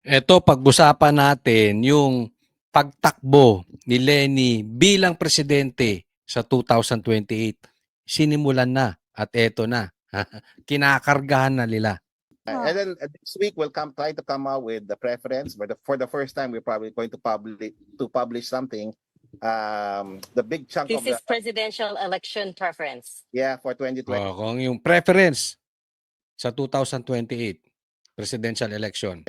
Eto, pag-usapan natin yung pagtakbo ni Lenny bilang presidente sa 2028. Sinimulan na at eto na. Kinakargahan na nila. And then this week we'll try to come out with the preference, but for the first time we're probably going to publish something. The big chunk This of the is presidential election preference. for 2020. Kung yung preference sa 2028 presidential election.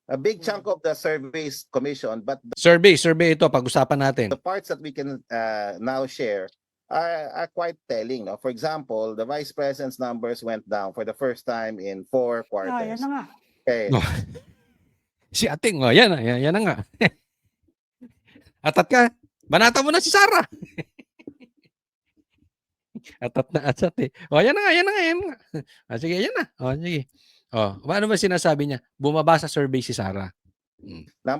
A big chunk of the surveys commission, but Survey ito, pag-usapan natin. the parts that we can now share are quite telling. No? For example, the vice president's numbers went down for the first time in 4 quarters. Yan na nga. Okay. No. Si Ating, yan na nga. Atat ka, banata mo na si Sara. Atat na atat eh. Yan na nga. Sige, yan na. Sige. Ano ba sinasabi niya? Bumaba sa survey si Sara.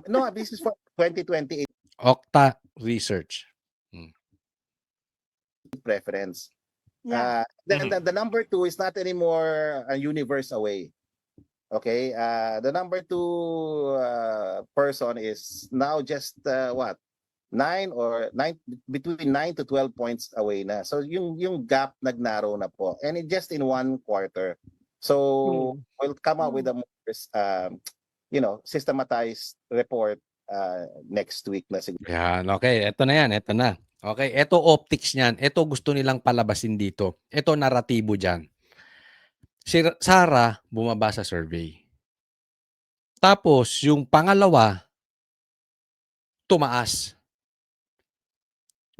No, this is for 2028 Okta Research. preference. Yeah. The number 2 is not anymore a universe away. Okay, the number 2 person is now just what 9 between 9 to 12 points away na. So yung gap nagnarrow na po, and just in 1 quarter. So we'll come out with a more systematized report next week na siguro. Yan, okay. Ito na. Okay, ito optics niyan. Ito gusto nilang palabasin dito. Ito naratibo diyan. Si Sara bumaba sa survey. Tapos yung pangalawa tumaas.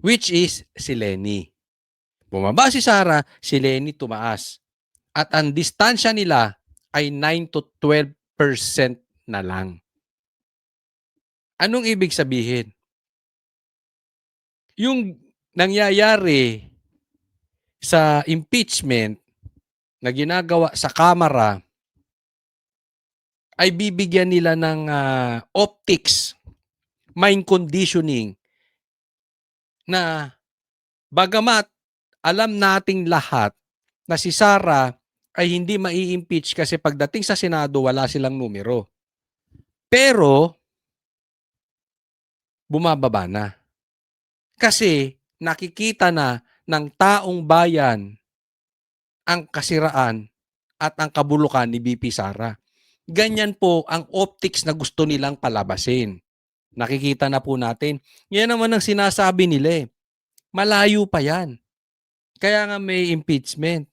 Which is si Lenny. Bumaba si Sara, si Lenny tumaas. At ang distansya nila ay 9 to 12% na lang. Anong ibig sabihin? Yung nangyayari sa impeachment na ginagawa sa Kamara ay bibigyan nila ng optics, mind conditioning na bagamat alam nating lahat na si Sara ay hindi mai-impeach kasi pagdating sa Senado wala silang numero. Pero bumababa na. Kasi nakikita na ng taong bayan ang kasiraan at ang kabulukan ni BP Sara. Ganyan po ang optics na gusto nilang palabasin. Nakikita na po natin. Yan naman ang sinasabi nila eh. Malayo pa yan. Kaya nga may impeachment.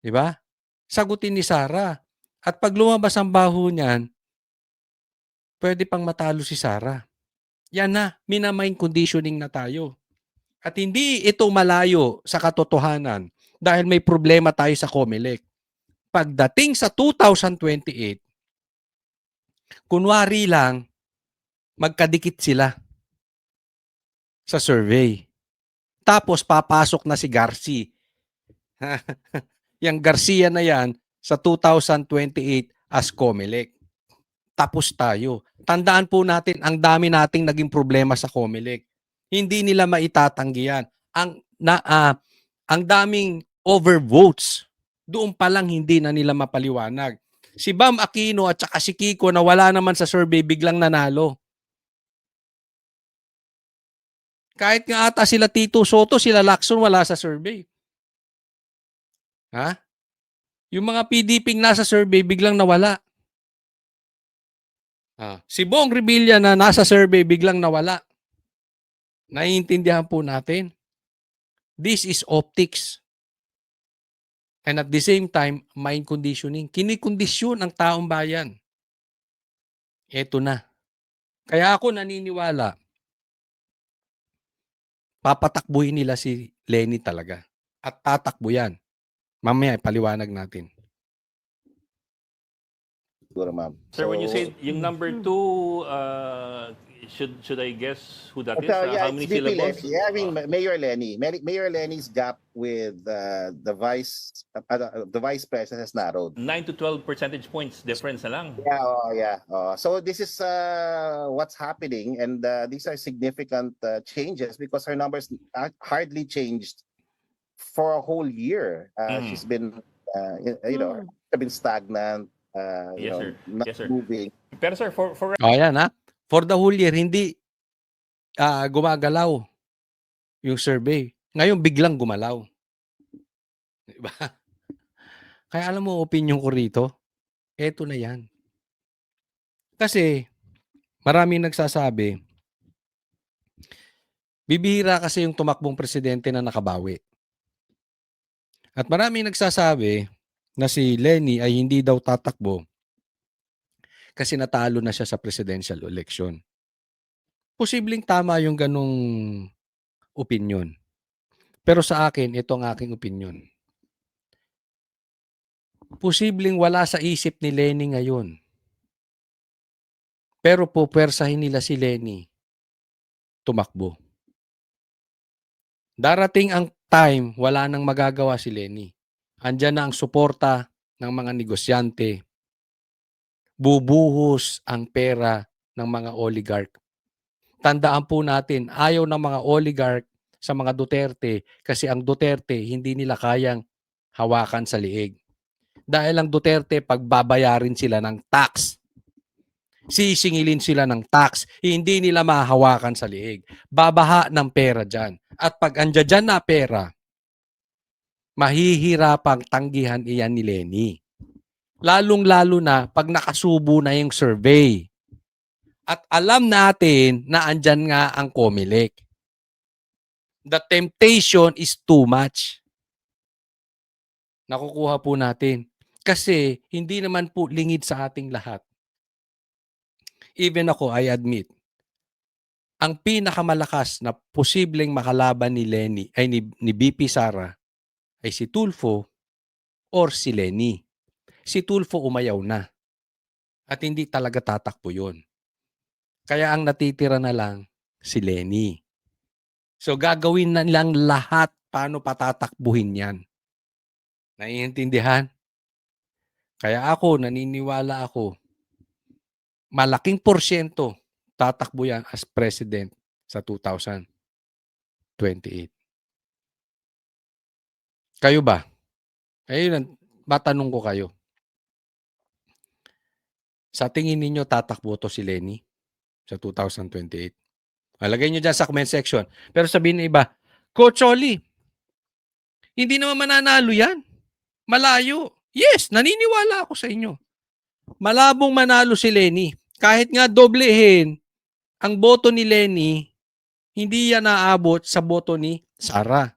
Diba? Sagutin ni Sara. At pag lumabas ang baho niyan, pwede pang matalo si Sara. Yan na, minamind conditioning na tayo. At hindi ito malayo sa katotohanan dahil may problema tayo sa COMELEC. Pagdating sa 2028, kunwari lang, magkadikit sila sa survey. Tapos papasok na si Garci. Yang Garcia na yan sa 2028 as COMELEC. Tapos tayo. Tandaan po natin, ang dami nating naging problema sa COMELEC. Hindi nila maitatanggi yan. Ang daming overvotes. Doon pa lang hindi na nila mapaliwanag. Si Bam Aquino at saka si Kiko na wala naman sa survey biglang nanalo. Kahit nga ata sila Tito Soto, sila Lacson wala sa survey. Ha? Yung mga PDP nasa survey biglang nawala. Si Bong Revilla na nasa survey biglang nawala. Naiintindihan po natin. This is optics. And at the same time, mind conditioning. Kinikondisyon ang taong bayan. Eto na. Kaya ako naniniwala, papatakbuhin nila si Lenny talaga. At tatakbo yan. Mamaya, paliwanag natin. Sir, when you say yung number 2, should I guess who that is? Yeah, How many it's VP syllables? Lenny. Yeah, I mean Mayor Lenny. Mayor Lenny's gap with the vice president has narrowed. 9 to 12 percentage points difference na lang. Yeah. So this is what's happening, and these are significant changes because her numbers hardly changed for a whole year. She's been, been stagnant. you Yes, know, sir. not Yes, sir. moving. Pero sir, for O yan ha. For the whole year, hindi gumagalaw yung survey. Ngayon, biglang gumalaw. Diba? Kaya alam mo, opinion ko rito, eto na yan. Kasi, maraming nagsasabi, bibihira kasi yung tumakbong presidente na nakabawi. At maraming nagsasabi na si Lenny ay hindi daw tatakbo kasi natalo na siya sa presidential election. Posibleng tama yung ganong opinion. Pero sa akin, ito ang aking opinion. Posibleng wala sa isip ni Lenny ngayon. Pero pupersahin nila si Lenny tumakbo. Darating ang time, wala nang magagawa si Lenny. Andyan na ang suporta ng mga negosyante. Bubuhos ang pera ng mga oligarch. Tandaan po natin, ayaw ng mga oligarch sa mga Duterte kasi ang Duterte hindi nila kayang hawakan sa liig. Dahil ang Duterte, pagbabayarin sila ng tax. Sisingilin sila ng tax. Hindi nila mahahawakan sa liig. Babaha ng pera dyan. At pag andyan dyan na pera, mahihirapang tanggihan iyan ni Lenny. Lalong-lalo na pag nakasubo na yung survey. At alam natin na andyan nga ang COMELEC. The temptation is too much. Nakukuha po natin. Kasi hindi naman po lingid sa ating lahat. Even ako, I admit, ang pinakamalakas na posibleng makalaban ni Lenny ay ni BP Sara ay si Tulfo or si Lenny. Si Tulfo umayaw na. At hindi talaga tatakbo yun. Kaya ang natitira na lang si Lenny. So gagawin na lang lahat paano patatakbuhin yan. Naiintindihan? Kaya ako, naniniwala ako, malaking porsyento tatakbo yan as president sa 2028. Kayo ba? Ayun, matanong ko kayo. Sa tingin ninyo tatakbo to si Lenny sa 2028? Malagay nyo dyan sa comment section. Pero sabihin ng iba, Coach Oli, hindi naman mananalo yan. Malayo. Yes, naniniwala ako sa inyo. Malabong manalo si Lenny. Kahit nga doblehin ang boto ni Lenny, hindi yan naabot sa boto ni Sara.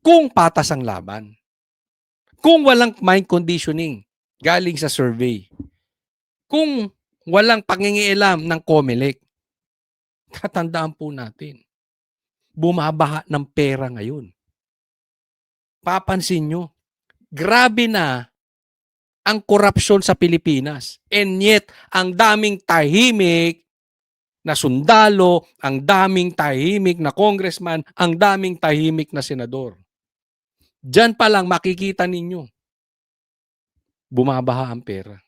Kung patas ang laban. Kung walang mind conditioning galing sa survey. Kung walang pangingialam ng COMELEC. Tatandaan po natin. Bumabaha ng pera ngayon. Papansin nyo, grabe na ang korupsyon sa Pilipinas. And yet, ang daming tahimik na sundalo, ang daming tahimik na congressman, ang daming tahimik na senador. Diyan pa lang makikita ninyo, bumabaha ang pera.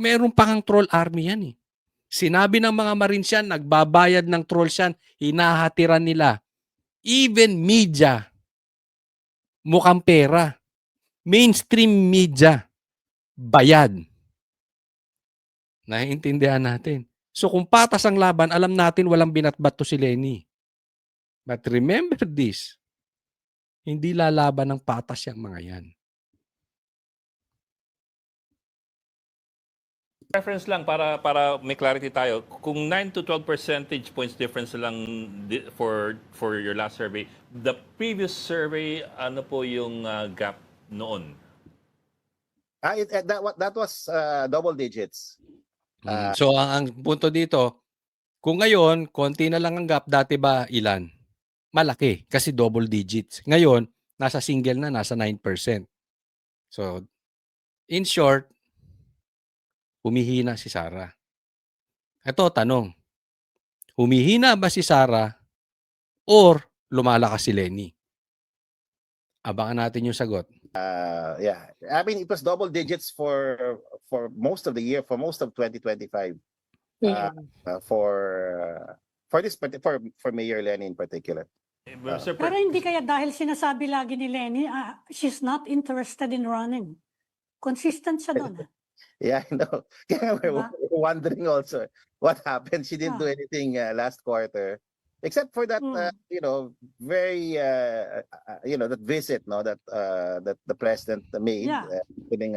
Meron pa kang troll army yan eh. Sinabi ng mga Marines yan, nagbabayad ng trolls yan, hinahatiran nila. Even media, mukhang pera. Mainstream media, bayad. Naiintindihan natin. So kung patas ang laban, alam natin walang binatbat to si Lenny. But remember this, hindi lalaban ng patas yung mga yan. reference lang para may clarity tayo. Kung 9 to 12 percentage points difference lang for your last survey, the previous survey, ano po yung gap noon? That was double digits. So ang punto dito, kung ngayon, konti na lang ang gap, dati ba ilan? Malaki, kasi double digits. Ngayon, nasa single na, nasa 9%. So, in short, humihina si Sara. Ito, tanong. Humihina ba si Sara or lumalakas si Lenny? Abangan natin yung sagot. Yeah, I mean it was double digits for most of the year, for most of 2025. For this for Mayor Lenny in particular. Pero hindi kaya dahil sinasabi lagi ni Lenny, she's not interested in running. Consistent siya doon. Yeah, I know. Kaya we're Diba? wondering also what happened. She didn't do Ah. anything last quarter, except for that, Mm. very, that visit, no, that the president made, Yeah. putting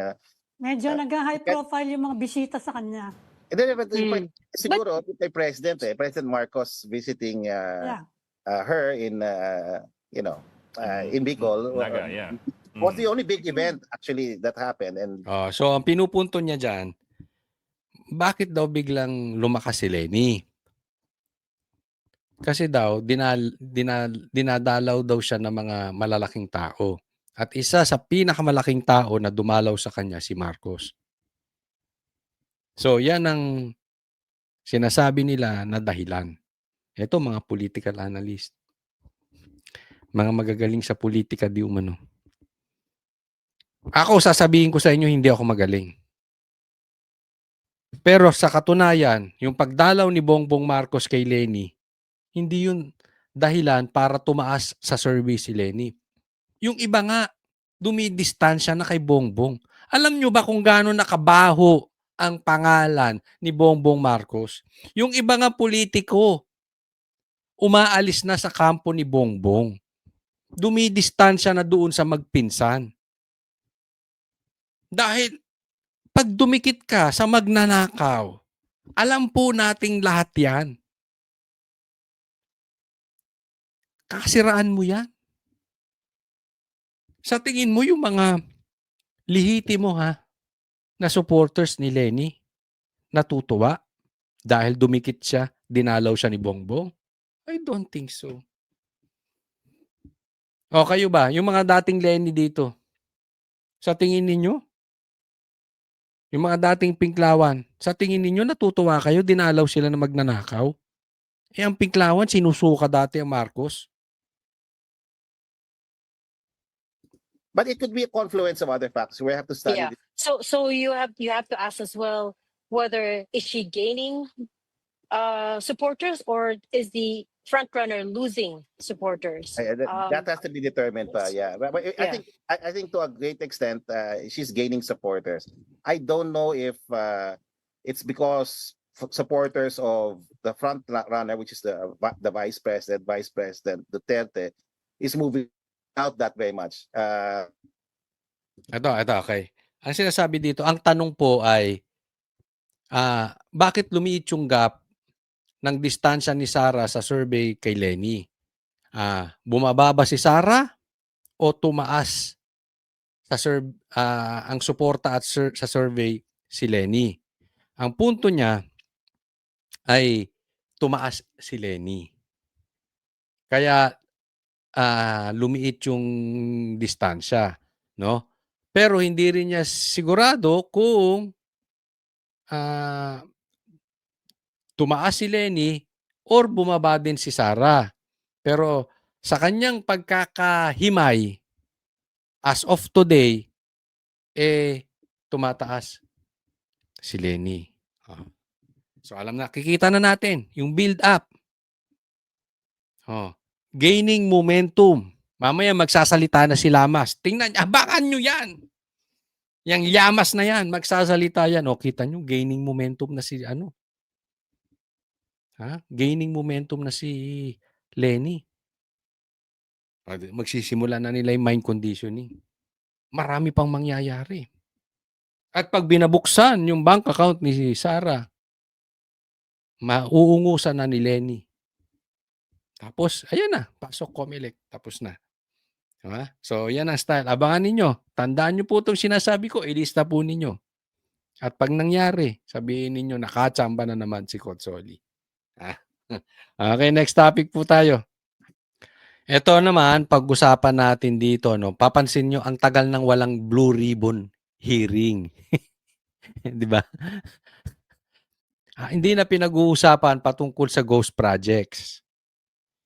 Medyo uh, nag-high kahit- profile yung mga bisita sa kanya. but Mm. siguro kay President, President Marcos visiting Yeah. her in, in Bicol, Naga, yeah. was the Mm. only big event actually that happened, and So, ang pinupunto niya dyan, bakit daw biglang lumakas si Lenny? Kasi daw, dinadalaw daw siya ng mga malalaking tao. At isa sa pinakamalaking tao na dumalaw sa kanya, si Marcos. So, yan ang sinasabi nila na dahilan. Ito, mga political analyst. Mga magagaling sa politika di umano. Ako, sasabihin ko sa inyo, hindi ako magaling. Pero sa katunayan, yung pagdalaw ni Bongbong Marcos kay Lenny, hindi yun dahilan para tumaas sa survey si Lenny. Yung iba nga, dumidistansya na kay Bongbong. Alam nyo ba kung gaano nakabaho ang pangalan ni Bongbong Marcos? Yung iba nga politiko, umaalis na sa kampo ni Bongbong. Dumidistansya na doon sa magpinsan. Dahil pag dumikit ka sa magnanakaw, alam po nating lahat yan. Kakasiraan mo yan. Sa tingin mo yung mga lihitimo na supporters ni Lenny natutuwa dahil dumikit siya, dinalaw siya ni Bongbong? I don't think so. O kayo ba, yung mga dating Lenny dito, sa tingin ninyo, yung mga dating Pinklawan, sa tingin ninyo natutuwa kayo, dinalaw sila na magnanakaw? Ang Pinklawan, sinusuka dati ang Marcos. but it could be a confluence of other factors. We have to study Yeah. So you have to ask as well whether is she gaining supporters or is the front runner losing supporters? That has to be determined pa, yeah. But Yeah. I think to a great extent she's gaining supporters. I don't know if it's because supporters of the front runner, which is the Vice President Duterte, is moving out that very much. Ito, okay. Ang sinasabi dito, ang tanong po ay, bakit lumiit yung gap ng distansya ni Sara sa survey kay Lenny? Bumaba ba si Sara o tumaas sa ang suporta at sa survey si Lenny? Ang punto niya ay tumaas si Lenny. Kaya lumiit yung distansya, no? Pero hindi rin niya sigurado kung tumaas si Lenny or bumaba din si Sara. Pero sa kanyang pagkakahimay, as of today, tumataas si Lenny. So alam na, kikita na natin yung build up. Gaining momentum. Mamaya magsasalita na si Lamas. Tingnan niyo, abangan nyo yan. Yang Llamas na yan, magsasalita yan. Kita nyo, gaining momentum na si gaining momentum na si Lenny. Magsisimula na nila yung mind conditioning. Marami pang mangyayari. At pag binabuksan yung bank account ni Sara, mauungusan na ni Lenny. Tapos, ayan na, pasok Comelec. Tapos na. Diba? So, yan ang style. Abangan ninyo. Tandaan nyo po itong sinasabi ko. Ilista po ninyo. At pag nangyari, sabihin ninyo, nakachamba na naman si Cotsoli. Okay, next topic po tayo. Ito naman, pag-usapan natin dito, no, papansin nyo, ang tagal ng walang blue ribbon hearing. Di ba? Hindi na pinag-uusapan patungkol sa ghost projects.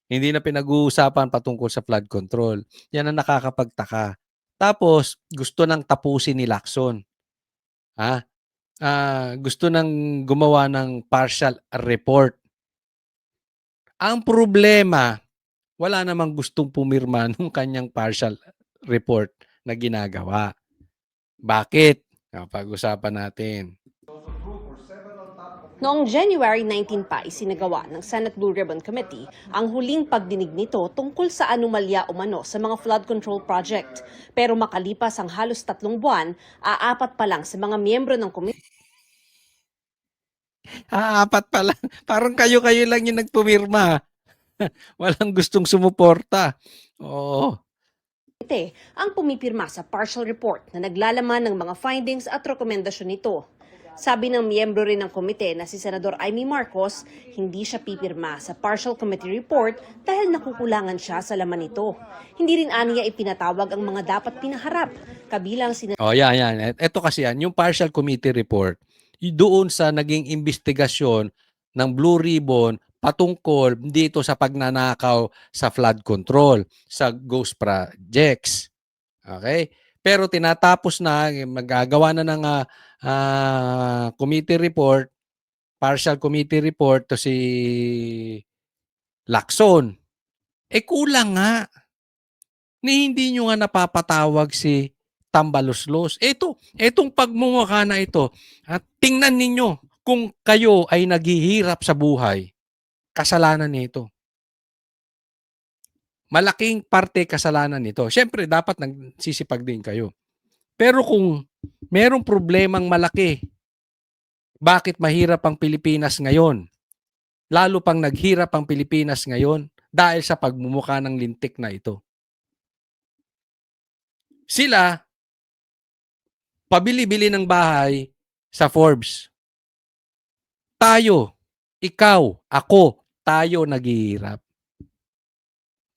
Hindi na pinag-uusapan patungkol sa flood control. Yan ang nakakapagtaka. Tapos, gusto nang tapusin ni Lacson. Gusto nang gumawa ng partial report. Ang problema, wala namang gustong pumirma nung kanyang partial report na ginagawa. Bakit? Pag-usapan natin. Noong January 19 pa, isinagawa ng Senate Blue Ribbon Committee ang huling pagdinig nito tungkol sa anomalya umano sa mga flood control project. Pero makalipas ang halos 3 buwan, aapat pa lang sa mga miyembro ng committee Apat pa lang. Parang kayo-kayo lang yung nagpumirma. Walang gustong sumuporta. Oo. ang pumipirma sa partial report na naglalaman ng mga findings at rekomendasyon nito. Sabi ng miyembro rin ng komite na si Senador Amy Marcos, hindi siya pipirma sa partial committee report dahil nakukulangan siya sa laman nito. Hindi rin aniya ipinatawag ang mga dapat pinaharap, kabilang si Yan. Ito kasi yan, yung partial committee report, doon sa naging investigasyon ng Blue Ribbon patungkol dito sa pagnanakaw sa flood control, sa ghost projects. Okay? Pero tinatapos na, magagawa na ng committee report, partial committee report to si Lacson. Kulang nga. Hindi nyo nga napapatawag si Tambaluslos. Etong pagmumukha na ito, at tingnan ninyo kung kayo ay naghihirap sa buhay, kasalanan nito. Malaking parte kasalanan nito. Siyempre, dapat nagsisipag din kayo. Pero kung merong problemang malaki, bakit mahirap ang Pilipinas ngayon? Lalo pang naghirap ang Pilipinas ngayon dahil sa pagmumukha ng lintik na ito. Sila, pabili-bili ng bahay sa Forbes. Tayo, ikaw, ako, tayo naghihirap.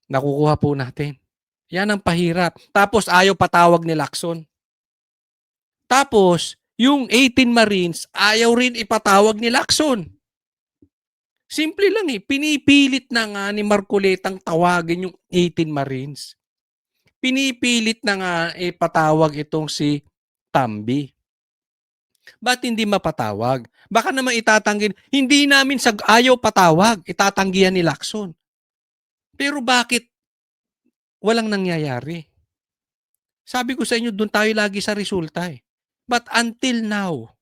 Nakukuha po natin. Yan ang pahirap. Tapos ayaw patawag ni Lacson. Tapos, yung 18 Marines, ayaw rin ipatawag ni Lacson. Simple lang pinipilit na nga ni Marcoletang tawagin yung 18 Marines. Pinipilit na nga ipatawag itong si Tambi. Ba't hindi mapatawag? Baka naman itatanggin, hindi namin ayaw patawag, itatanggihan ni Lacson. Pero bakit walang nangyayari? Sabi ko sa inyo, doon tayo lagi sa resulta But until now,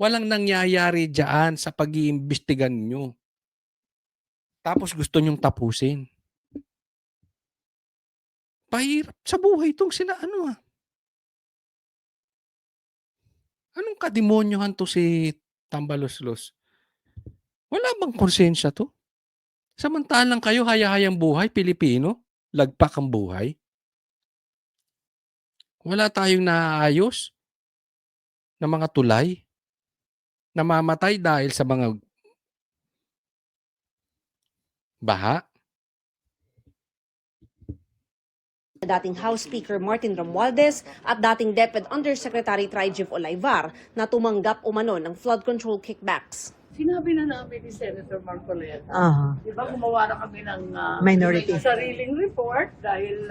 walang nangyayari dyan sa pag-iimbestigan nyo. Tapos gusto nyong tapusin. Pahirap sa buhay itong sila Anong kademonyohan to si Tambaluslos? Wala bang konsensya to? Samantalang kayo haya-hayang buhay, Pilipino, lagpak ang buhay. Wala tayong naayos na mga tulay, namamatay dahil sa mga baha. dating House Speaker Martin Romualdez at dating DepEd Undersecretary Trijib Olaivar na tumanggap umano ng flood control kickbacks. Sinabi na namin ni Senator Marcoleta. Di Uh-huh. ba gumawa na kami ng Minority. sariling report dahil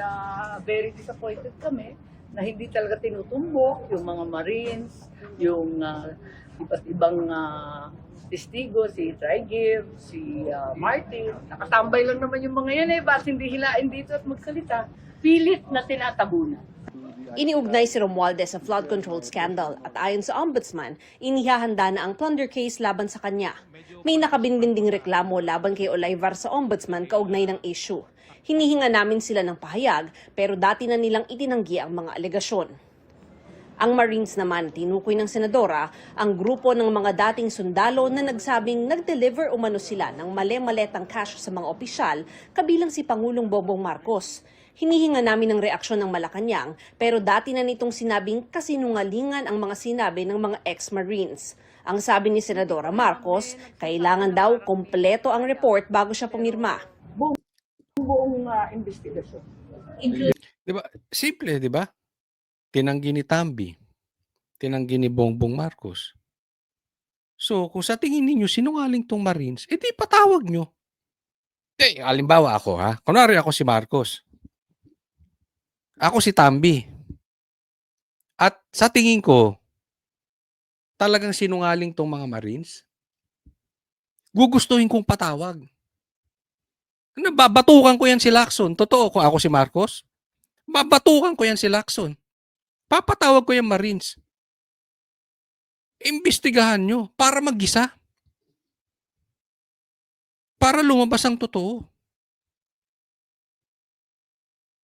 very disappointed kami na hindi talaga tinutumbok yung mga Marines, yung iba't ibang testigo, si Trijib, si Martin. Nakatambay lang naman yung mga yan ba't hindi hilain dito at magsalita? Pilit na tinatabunan. Iniugnay si Romualdez sa flood control scandal at ayon sa ombudsman, inihahanda na ang plunder case laban sa kanya. May nakabinbinding reklamo laban kay Olaivar sa ombudsman kaugnay ng issue. Hinihinga namin sila ng pahayag pero dati na nilang itinanggi ang mga alegasyon. Ang Marines naman, tinukoy ng senadora ang grupo ng mga dating sundalo na nagsabing nag-deliver umano sila ng male-maletang cash sa mga opisyal kabilang si Pangulong Bongbong Marcos. Hinihinga namin ng reaksyon ng Malacanang pero dati na nitong sinabing kasinungalingan ang mga sinabi ng mga ex-Marines. Ang sabi ni Senadora Marcos, kailangan daw kompleto ang report bago siya pumirma. Buong investigasyon. Diba? Simple, di ba? Tinanggi ni Tambi. Tinanggi ni Bongbong Marcos. So, kung sa tingin ninyo sinungaling tong Marines, di patawag nyo. Halimbawa ako Kunwari ako si Marcos. Ako si Tambi. At sa tingin ko, talagang sinungaling tong mga Marines. Gugustuhin kong patawag. Babatukan ko yan si Lacson. Totoo kung ako si Marcos. Babatukan ko yan si Lacson. Papatawag ko yung Marines. Imbestigahan nyo para mag-isa. Para lumabas ang totoo.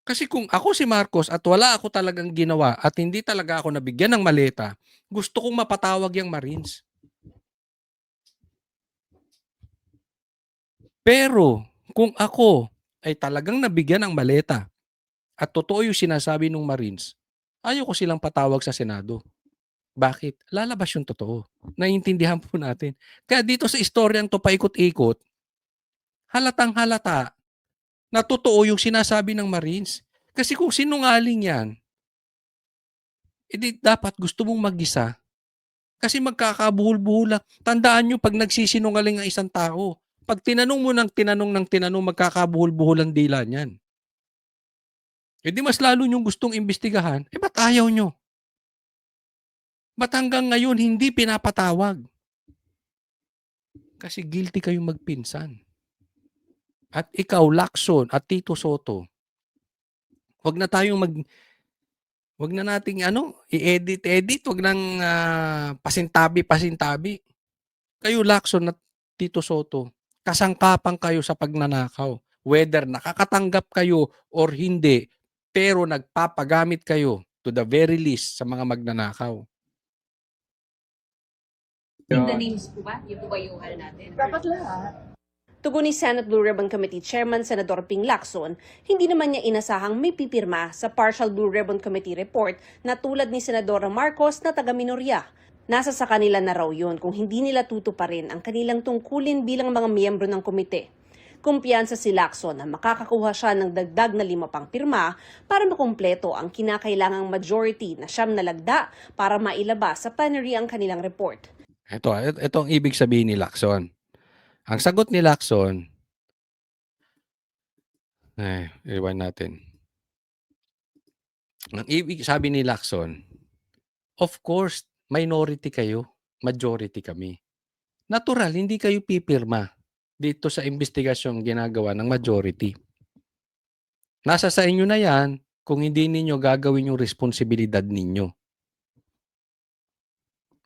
Kasi kung ako si Marcos at wala ako talagang ginawa at hindi talaga ako nabigyan ng maleta, gusto kong mapatawag yung Marines. Pero kung ako ay talagang nabigyan ng maleta at totoo yung sinasabi ng Marines, ayaw ko silang patawag sa Senado. Bakit? Lalabas yung totoo. Naiintindihan po natin. Kaya dito sa istoryang to paikot-ikot, halatang halata na totoo yung sinasabi ng Marines. Kasi kung sinungaling yan, edi dapat gusto mong mag-isa. Kasi magkakabuhol-buhol lang. Tandaan nyo, pag nagsisinungaling ang isang tao, pag tinanong mo ng tinanong, magkakabuhol-buhol ang dila niyan. Edi mas lalo nyong gustong imbestigahan, ba't ayaw nyo? Ba't hanggang ngayon hindi pinapatawag? Kasi guilty kayong magpinsan. At ikaw, Lacson at Tito Soto, wag na nating i-edit, wag nang pasintabi. Kayo, Lacson at Tito Soto, kasangkapan kayo sa pagnanakaw. Whether nakakatanggap kayo or hindi, pero nagpapagamit kayo to the very least sa mga magnanakaw. Yung the names po ba? Yung po ba yung natin? Dapat lahat. Tugon ni Senate Blue Ribbon Committee Chairman Senador Ping Lacson, hindi naman niya inasahang may pipirma sa Partial Blue Ribbon Committee report na tulad ni Senadora Marcos na taga-minorya. Nasa sa kanila na raw yun kung hindi nila tutuparin ang kanilang tungkulin bilang mga miyembro ng komite. Kumpiyansa si Lacson na makakakuha siya ng dagdag na 5 pang pirma para makumpleto ang kinakailangang majority na 9 na lagda para mailabas sa plenary ang kanilang report. Ito ang ibig sabihin ni Lacson. Ang sagot ni Lacson, iwan natin. Ang ibig sabi ni Lacson, of course, minority kayo, majority kami. Natural, hindi kayo pipirma dito sa investigasyong ginagawa ng majority. Nasa sa inyo na yan kung hindi ninyo gagawin yung responsibilidad ninyo.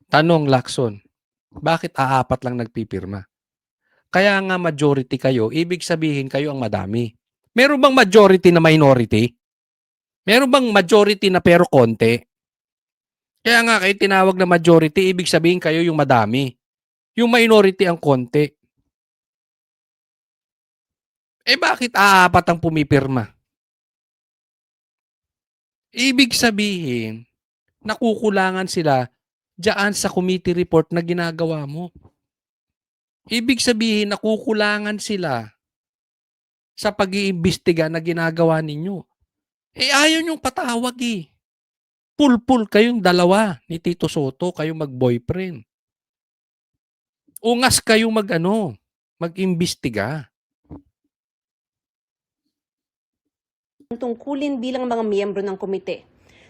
Tanong, Lacson, bakit aapat lang nagpipirma? Kaya nga majority kayo, ibig sabihin kayo ang madami. Meron bang majority na minority? Meron bang majority na pero konti? Kaya nga kayo tinawag na majority, ibig sabihin kayo yung madami. Yung minority ang konti. Bakit aapat ang pumipirma? Ibig sabihin, nakukulangan sila diyan sa committee report na ginagawa mo. Ibig sabihin, nakukulangan sila sa pag-iimbestiga na ginagawa ninyo. Ayaw niyong patawag eh. Pulpul kayong dalawa ni Tito Soto, kayong mag-boyfriend. Ungas kayong mag-imbestiga. Tungkulin bilang mga miyembro ng komite.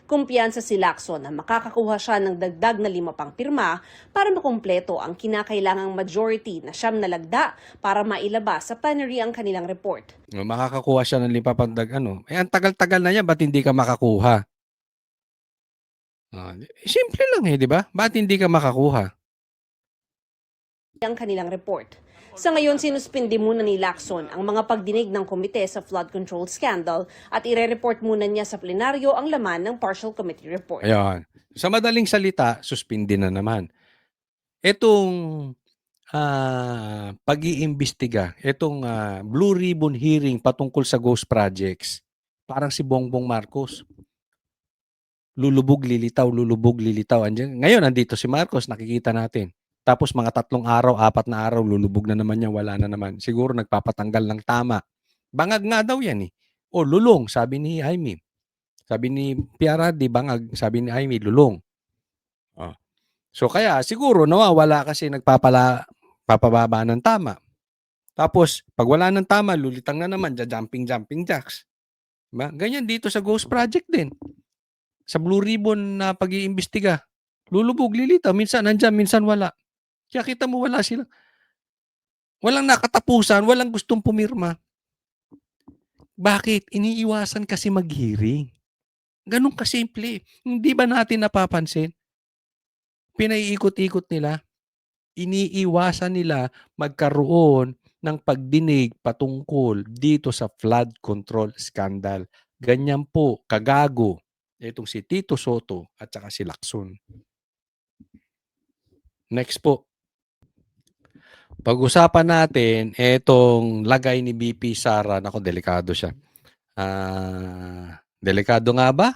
Kumpiyansa si Lacson na makakakuha siya ng dagdag na 5 pang pirma para makumpleto ang kinakailangang majority na 9 na lagda para mailabas sa plenary ang kanilang report. Makakakuha siya ng 5 pang ang tagal-tagal na yan, ba't hindi ka makakuha? Simple lang di ba? Ba't hindi ka makakuha? Ang kanilang report. Sa ngayon, sinuspindi muna ni Lacson ang mga pagdinig ng komite sa flood control scandal at ire-report muna niya sa plenaryo ang laman ng partial committee report. Ayan. Sa madaling salita, suspindi na naman. Itong pag-iimbestiga, itong Blue Ribbon hearing patungkol sa ghost projects, parang si Bongbong Marcos. Lulubog, lilitaw. Ngayon, andito si Marcos, nakikita natin. Tapos mga 3 araw, 4 na araw, lulubog na naman yan, wala na naman. Siguro nagpapatanggal ng tama. Bangag nga daw yan eh. O lulong, sabi ni Jaime. Sabi ni Piara, di bangag, sabi ni Jaime, lulong. So kaya siguro nawawala kasi papababa ng tama. Tapos pag wala ng tama, lulitang na naman, jumping jacks. Diba? Ganyan dito sa Ghost Project din. Sa Blue Ribbon na pag-iimbestiga. Lulubog, lilitaw, minsan nandyan, minsan wala. Kaya kita mo wala sila. Walang nakatapusan, walang gustong pumirma. Bakit? Iniiwasan kasi mag-hearing. Ganun kasimple. Hindi ba natin napapansin? pinaiikot-ikot nila. Iniiwasan nila magkaroon ng pagdinig patungkol dito sa flood control scandal. Ganyan po, kagago, itong si Tito Soto at saka si Lacson. Next po. Pag-usapan natin etong lagay ni BP Sara. Nako, delikado siya. Delikado nga ba?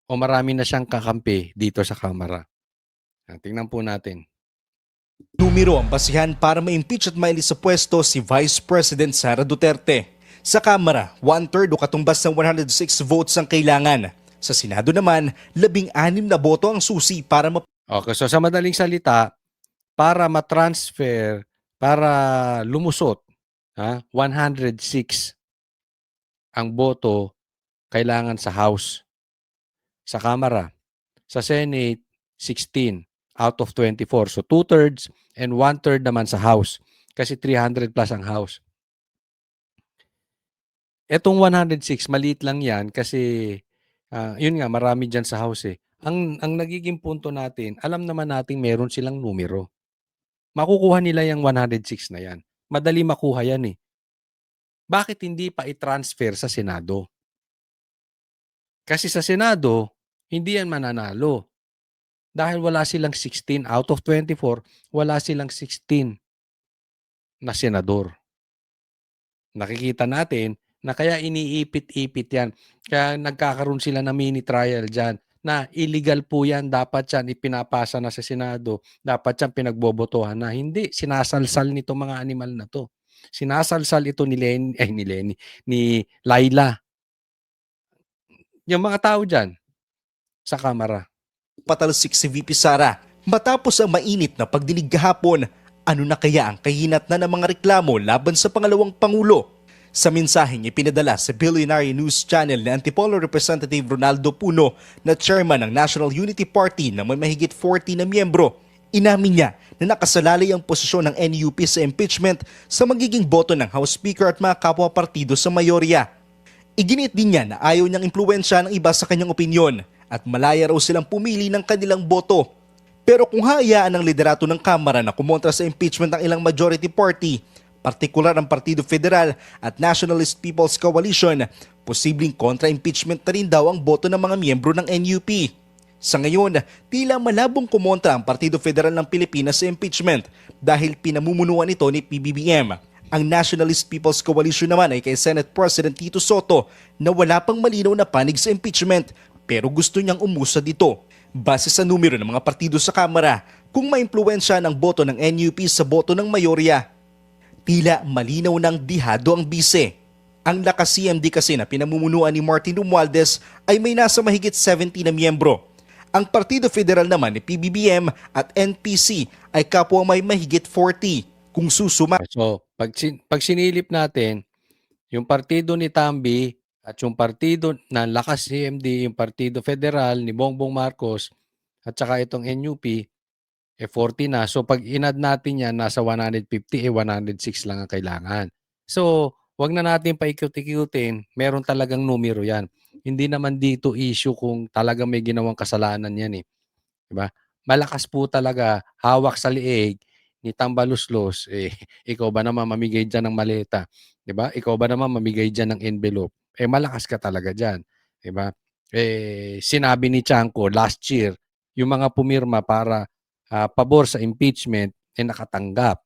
O marami na siyang kakampi dito sa Kamara? Tingnan po natin. Numero ang basihan para ma-impeach at mailis sa pwesto si Vice President Sara Duterte. Sa Kamara, 1/3 o katumbas ng 106 votes ang kailangan. Sa Senado naman, 16 na boto ang susi para Okay, so sa madaling salita, para matransfer, para lumusot, 106 ang boto kailangan sa House. Sa Kamara, sa Senate, 16 out of 24. So 2/3 and 1/3 naman sa House. Kasi 300 plus ang House. Etong 106, maliit lang yan kasi yun nga, marami dyan sa House eh. Ang nagiging punto natin, alam naman natin meron silang numero. Makukuha nila yung 106 na yan. Madali makuha yan eh. Bakit hindi pa i-transfer sa Senado? Kasi sa Senado, hindi yan mananalo. Dahil wala silang 16 out of 24, wala silang 16 na senador. Nakikita natin na kaya iniipit-ipit yan. Kaya nagkakaroon sila ng mini trial dyan na illegal po yan. Dapat yan ipinapasa na sa Senado. Dapat yan pinagbobotohan na. Hindi, sinasalsal nito mga animal na to. Sinasalsal ito ni Laila. Yung mga tao dyan sa Kamara. patalsik si VP Sara. Matapos ang mainit na pagdinig kahapon, ano na kaya ang kahinatnan ng mga reklamo laban sa pangalawang Pangulo? Sa mensaheng ipinadala sa Billionaire News Channel ni Antipolo Representative Ronaldo Puno na chairman ng National Unity Party na may mahigit 40 na miyembro, inamin niya na nakasalalay ang posisyon ng NUP sa impeachment sa magiging boto ng House Speaker at mga kapwa partido sa mayorya. Iginit din niya na ayaw niyang impluwensya ng iba sa kanyang opinyon at malaya raw silang pumili ng kanilang boto. Pero kung hayaan ng liderato ng Kamara na kumontra sa impeachment ng ilang majority party, partikular ang Partido Federal at Nationalist People's Coalition, posibleng kontra-impeachment na rin daw ang boto ng mga miyembro ng NUP. Sa ngayon, tila malabong kumontra ang Partido Federal ng Pilipinas sa impeachment dahil pinamumunuan ito ni PBBM. Ang Nationalist People's Coalition naman ay kay Senate President Tito Soto na wala pang malinaw na panig sa impeachment pero gusto niyang umusad dito. Base sa numero ng mga partido sa Kamara, kung maimpluwensya ng boto ng NUP sa boto ng mayorya, tila malinaw ng dihado ang bise. Ang lakas CMD kasi na pinamumunuan ni Martin Romualdez ay may nasa mahigit 70 na miyembro. Ang Partido Federal naman ni PBBM at NPC ay kapwa may mahigit 40. Kung susuma So, pag sinilip natin, yung partido ni Tambi at yung partido na lakas CMD, yung Partido Federal ni Bongbong Marcos at saka itong NUP, 40 na. So, pag inad natin yan, nasa 150, 106 lang ang kailangan. So, wag na natin paikot-ikutin, meron talagang numero yan. Hindi naman dito issue kung talagang may ginawang kasalanan yan eh. Diba? Malakas po talaga, hawak sa liig ni Tambaluslos, ikaw ba naman mamigay dyan ng maleta? Diba? Ikaw ba naman mamigay dyan ng envelope? Malakas ka talaga dyan. Diba? Sinabi ni Chanco last year, yung mga pumirma para pabor sa impeachment, nakatanggap.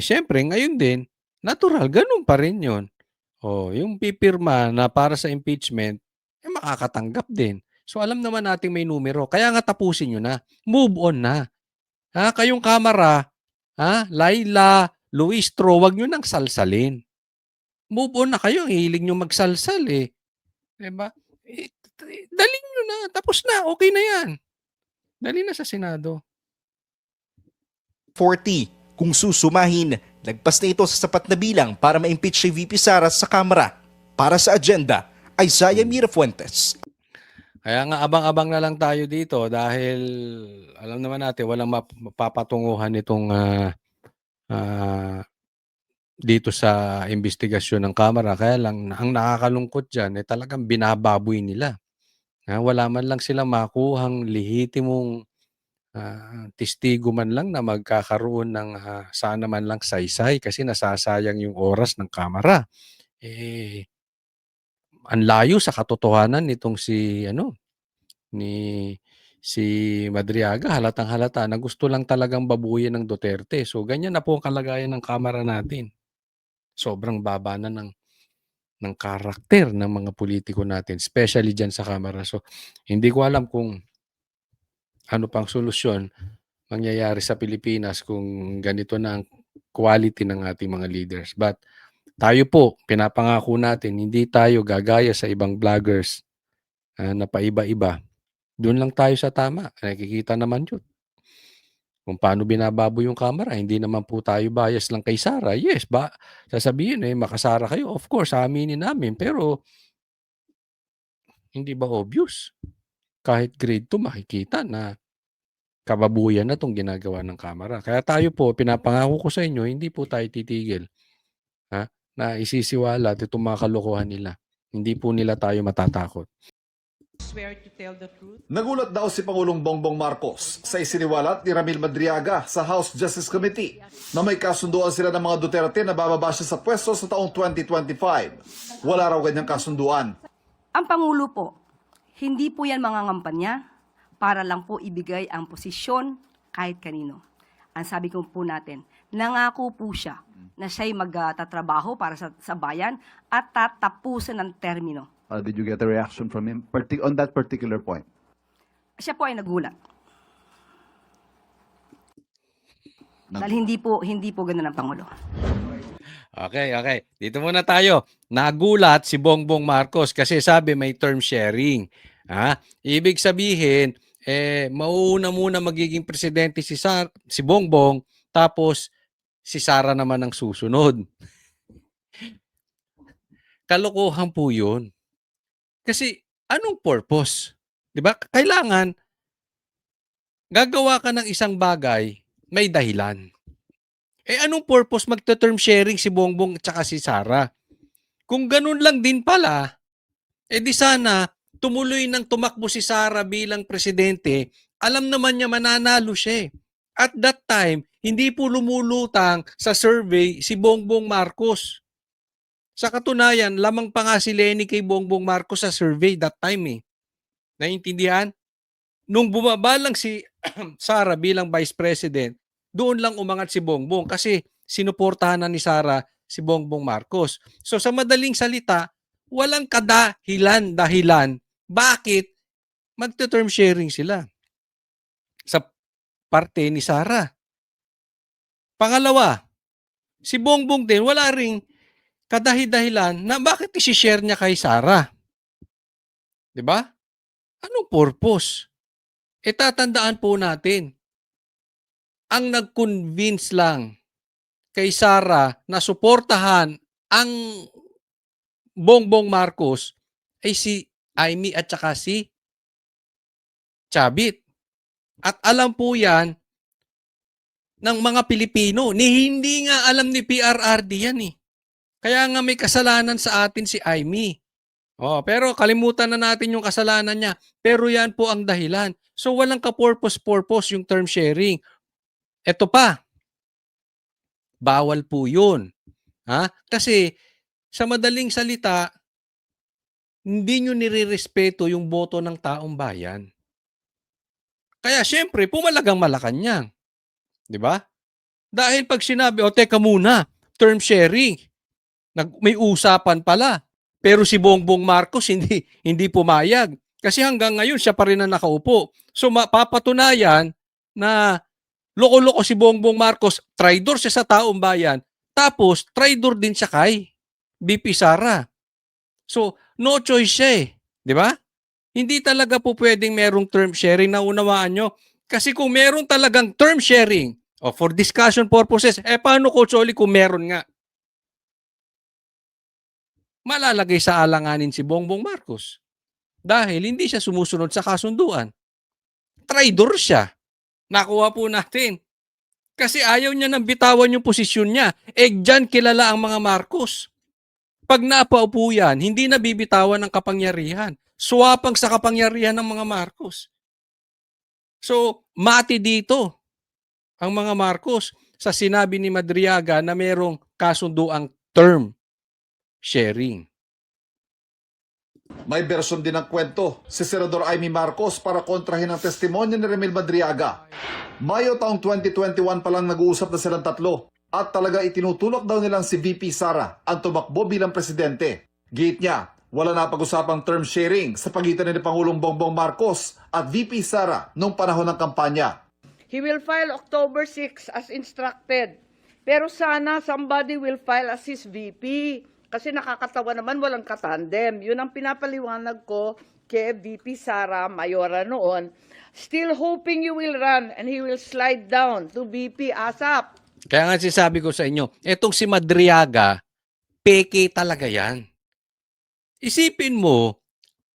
Syempre, ngayon din, natural, ganun pa rin yun. Yung pipirma na para sa impeachment, makakatanggap din. So, alam naman natin may numero. Kaya nga tapusin nyo na. Move on na. Kayong Kamara, Laila, Luistro, wag nyo nang salsalin. Move on na kayo. Hilig nyo magsalsal eh. Diba? Daling nyo na. Tapos na. Okay na yan. Dali na sa Senado. 40. Kung susumahin, lagpas na ito sa sapat na bilang para ma-impeach si VP Sara sa Kamara. Para sa agenda, Isaiah Mirafuentes. Kaya nga abang-abang na lang tayo dito dahil alam naman natin walang mapapatunguhan itong dito sa investigasyon ng Kamara. Kaya lang ang nakakalungkot dyan talagang binababoy nila. Wala man lang silang makuhang lehitimong testigo man lang na magkakaroon ng sana man lang saysay kasi nasasayang yung oras ng kamera. Ang layo sa katotohanan nitong si Madriaga, halatang-halata na gusto lang talagang babuyin ng Duterte. So ganyan na po ang kalagayan ng kamera natin. Sobrang baba na ng karakter ng mga politiko natin, especially diyan sa kamera. So hindi ko alam kung ano pang solusyon mangyayari sa Pilipinas kung ganito na ang quality ng ating mga leaders. But tayo po, pinapangako natin, hindi tayo gagaya sa ibang vloggers na paiba-iba. Doon lang tayo sa tama. Nakikita naman yun. Kung paano binababo yung camera, hindi naman po tayo bias lang kay Sara. Yes, sasabihin makasara kayo. Of course, aminin namin. Pero, hindi ba obvious? Kahit grade 2, makikita na kababuyan na itong ginagawa ng camera. Kaya tayo po, pinapangako ko sa inyo, hindi po tayo titigil. Na isisiwala at itong mga kalokohan nila. Hindi po nila tayo matatakot. Nagulat daw si Pangulong Bongbong Marcos sa isiniwalat ni Ramil Madriaga sa House Justice Committee na may kasunduan sila ng mga Duterte na bababa siya sa pwesto sa taong 2025. Wala raw ganyang kasunduan. Ang Pangulo po, hindi po yan mga ngampanya para lang po ibigay ang posisyon kahit kanino. Ang sabi ko po natin, nangako po siya na siya'y magtatrabaho para sa bayan at tatapusin ang termino. Did you get a reaction from him on that particular point? Siya po ay nagulat. Dahil hindi po ganun ang Pangulo. Okay. Dito muna tayo. Nagulat si Bongbong Marcos kasi sabi may term sharing. Ibig sabihin, mauuna muna magiging presidente si Bongbong, tapos si Sara naman ang susunod. Kalokohan po yun. Kasi anong purpose? 'Di ba? Kailangan gagawa ka ng isang bagay, may dahilan. Anong purpose magte-term sharing si Bongbong at saka si Sara? Kung ganun lang din pala, di sana tumuloy nang tumakbo si Sara bilang presidente, alam naman niya mananalo siya. At that time, hindi po lumulutang sa survey si Bongbong Marcos. Sa katunayan, lamang pa nga si Lenny kay Bongbong Marcos sa survey that time. Naiintindihan? Nung bumaba lang si Sara bilang Vice President, doon lang umangat si Bongbong kasi sinuportahan na ni Sara si Bongbong Marcos. So sa madaling salita, walang dahilan bakit magte-term sharing sila sa parte ni Sara. Pangalawa, si Bongbong din wala ring kadahidahilan na bakit isi-share niya kay Sara. 'Di ba? Anong purpose? Tatandaan po natin, ang nag-convince lang kay Sara na suportahan ang Bongbong Marcos ay si Amy at saka si Chavit. At alam po yan ng mga Pilipino. Hindi nga alam ni PRRD yan Kaya nga may kasalanan sa atin si Amy. Pero kalimutan na natin yung kasalanan niya. Pero yan po ang dahilan. So walang ka-purpose yung term sharing. Ito pa. Bawal po yun. Kasi sa madaling salita, hindi nyo nirirespeto yung boto ng taong bayan. Kaya syempre, pumalagang Malacanang. 'Di ba? Dahil pag sinabi, teka muna, term sharing, may usapan pala. Pero si Bongbong Marcos hindi pumayag. Kasi hanggang ngayon, siya pa rin ang nakaupo. So mapapatunayan na loko-loko si Bongbong Marcos, traidor siya sa taong bayan, tapos traidor din siya kay VP Sara. So, no choice siya 'di ba? Hindi talaga po pwedeng merong term sharing na unawaan nyo. Kasi kung meron talagang term sharing for discussion purposes, paano Coach Oli kung meron nga? Malalagay sa alanganin si Bongbong Marcos. Dahil hindi siya sumusunod sa kasunduan. Traidor siya. Nakuha po natin. Kasi ayaw niya nang bitawan yung posisyon niya. Diyan kilala ang mga Marcos. Pag napaupo yan, hindi na bibitawan ng kapangyarihan. swapang sa kapangyarihan ng mga Marcos. So, mati dito ang mga Marcos sa sinabi ni Madriaga na merong kasunduang term sharing. May bersyon din ng kwento si Senador Amy Marcos para kontrahin ang testimonya ni Ramil Madriaga. Mayo taong 2021 pa lang nag-uusap na silang tatlo at talaga itinutulak daw nilang si VP Sara ang tumakbo bilang presidente. Giit niya, wala na pag-usapang term sharing sa pagitan ni Pangulong Bongbong Marcos at VP Sara noong panahon ng kampanya. He will file October 6 as instructed. Pero sana somebody will file as his VP. Kasi nakakatawa naman, walang katandem. Yun ang pinapaliwanag ko kay VP Sara Mayora noon. Still hoping you will run and he will slide down to VP ASAP. Kaya nga sinasabi ko sa inyo, etong si Madriaga, peke talaga yan. Isipin mo,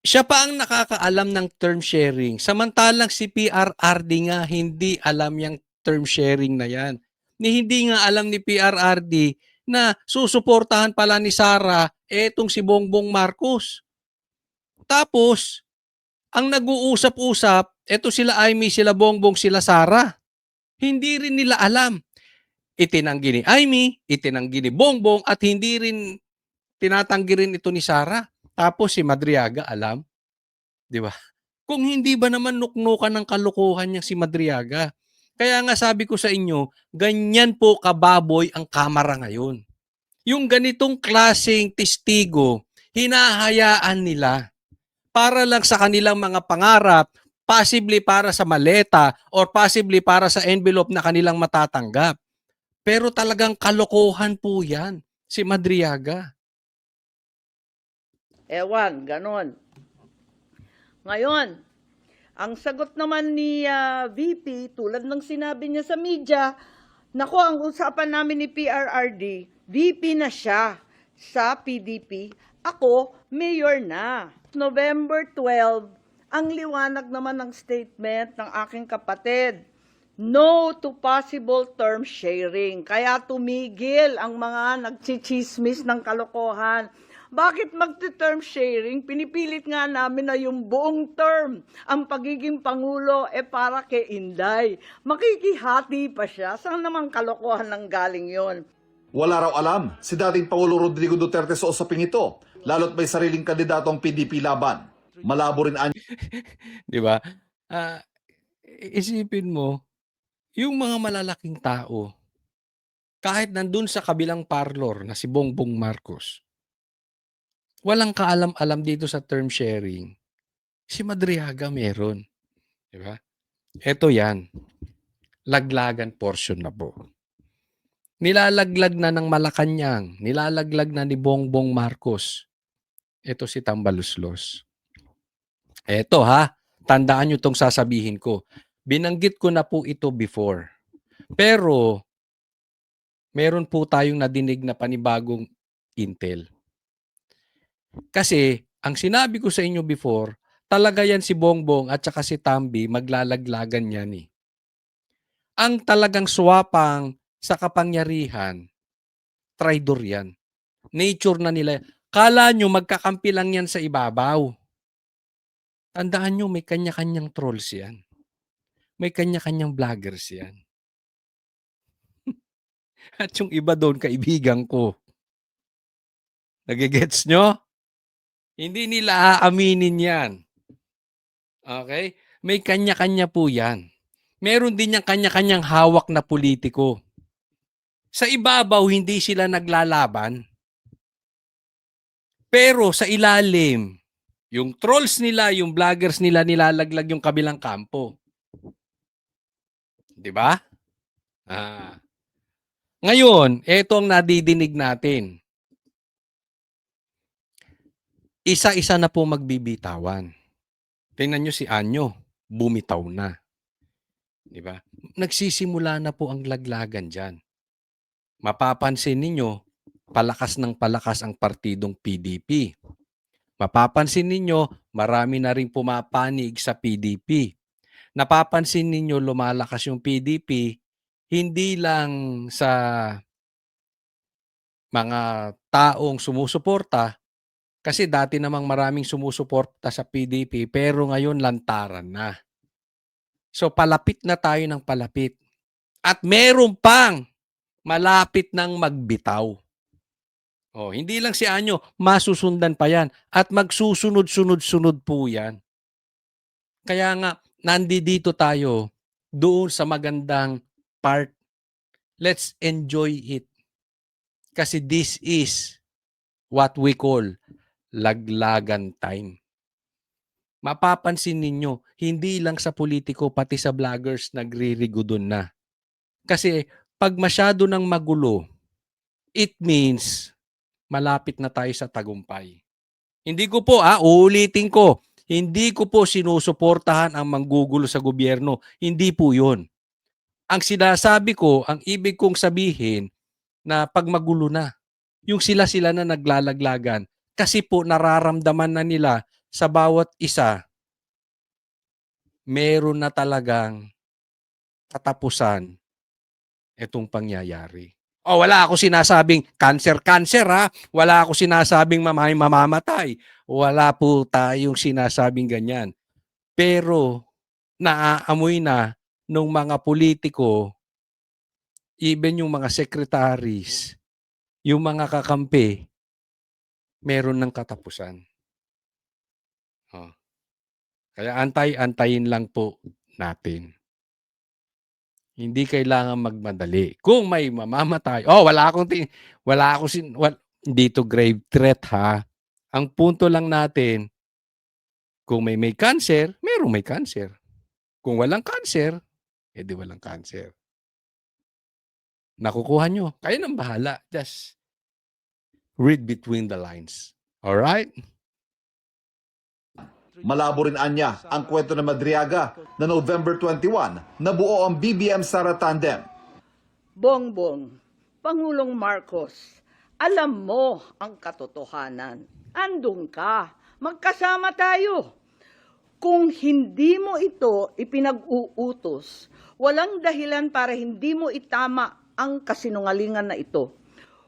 siya pa ang nakakaalam ng term sharing. Samantalang si PRRD nga hindi alam yung term sharing na yan. Hindi nga alam ni PRRD na susuportahan pala ni Sara etong si Bongbong Marcos. Tapos, ang nag-uusap-usap, eto sila Amy, sila Bongbong, sila Sara. Hindi rin nila alam. Itinanggi ni Amy, itinanggi ni Bongbong, at hindi rin tinatanggi rin ito ni Sara. Tapos si Madriaga alam. Di ba? Kung hindi ba naman nuknukan ng kalokohan niyang si Madriaga. Kaya nga sabi ko sa inyo, ganyan po kababoy ang Kamara ngayon. Yung ganitong klaseng testigo, hinahayaan nila para lang sa kanilang mga pangarap, possibly para sa maleta or possibly para sa envelope na kanilang matatanggap. Pero talagang kalokohan po yan, si Madriaga. Ewan, ganon. Ngayon, ang sagot naman ni VP, tulad ng sinabi niya sa media, nako, ang usapan namin ni PRRD, VP na siya sa PDP, ako, mayor na. November 12, ang liwanag naman ng statement ng aking kapatid, no to possible term sharing. Kaya tumigil ang mga nagchichismis ng kalokohan. Bakit magte-term sharing? Pinipilit nga namin na yung buong term, ang pagiging Pangulo, para kay Inday. Makikihati pa siya. Saan naman kalokohan ng galing yon? Wala raw alam si dating Pangulo Rodrigo Duterte sa usaping ito, lalo't may sariling kandidato ang PDP laban. Malabo rin Di ba? Isipin mo, yung mga malalaking tao, kahit nandun sa kabilang parlor na si Bongbong Marcos, walang kaalam-alam dito sa term sharing. Si Madriaga meron. Di ba? Ito yan. Laglagan portion na po. Nilalaglag na ng Malacanang. Nilalaglag na ni Bongbong Marcos. Ito si Tambaluslos. Ito ha. Tandaan nyo itong sasabihin ko. Binanggit ko na po ito before. Pero, meron po tayong nadinig na panibagong intel. Kasi, ang sinabi ko sa inyo before, talaga yan si Bongbong at saka si Tambi, maglalaglagan yan eh. Ang talagang swapang sa kapangyarihan, traidor yan. Nature na nila. Kala nyo magkakampi lang yan sa ibabaw. Tandaan nyo, may kanya-kanyang trolls yan. May kanya-kanyang vloggers yan. At yung iba doon, kaibigan ko. Nagigets nyo? Hindi nila aaminin yan. Okay? May kanya-kanya po yan. Meron din yung kanya-kanyang hawak na politiko. Sa ibabaw, hindi sila naglalaban. Pero sa ilalim, yung trolls nila, yung vloggers nila, nilalaglag yung kabilang kampo. Di ba? Ngayon, eto ang nadidinig natin. Isa-isa na po magbibitawan. Tingnan nyo si Anyo, bumitaw na. Di ba? Nagsisimula na po ang laglagan dyan. Mapapansin ninyo, palakas ng palakas ang partidong PDP. Mapapansin ninyo, marami na rin pumapanig sa PDP. Napapansin ninyo, lumalakas yung PDP, hindi lang sa mga taong sumusuporta, Kasi dati namang maraming sumusuporta sa PDP pero ngayon lantaran na. So palapit na tayo ng palapit. At meron pang malapit ng magbitaw. Oh, hindi lang si Anyo, masusundan pa yan. At magsusunod-sunod-sunod po yan. Kaya nga, nandito tayo doon sa magandang part. Let's enjoy it. Kasi this is what we call laglagan time. Mapapansin ninyo, hindi lang sa politiko, pati sa vloggers nagririgo doon na. Kasi pag masyado ng magulo, it means malapit na tayo sa tagumpay. Hindi ko po, uulitin ko, hindi ko po sinusuportahan ang manggugulo sa gobyerno. Hindi po yun. Ang sinasabi ko, ang ibig kong sabihin na pag magulo na, yung sila-sila na naglalaglagan. Kasi po nararamdaman na nila sa bawat isa, meron na talagang katapusan itong pangyayari. Wala ako sinasabing cancer ha. Wala ako sinasabing mamamatay. Wala po tayong sinasabing ganyan. Pero naaamoy na nung mga politiko, even yung mga secretaries, yung mga kakampi, meron ng katapusan. Kaya antayin lang po natin. Hindi kailangan magmadali. Kung may mamamatay, hindi to grave threat ha. Ang punto lang natin, kung may cancer, merong may cancer. Kung walang cancer, edi walang cancer. Nakukuha nyo. Kayo nang bahala. Just read between the lines. Alright? Malabo rin anya ang kwento ng Madriaga na November 21 nabuo ang BBM Sara Tandem. Bongbong, Pangulong Marcos, alam mo ang katotohanan. Andun ka. Magkasama tayo. Kung hindi mo ito ipinag-uutos, walang dahilan para hindi mo itama ang kasinungalingan na ito.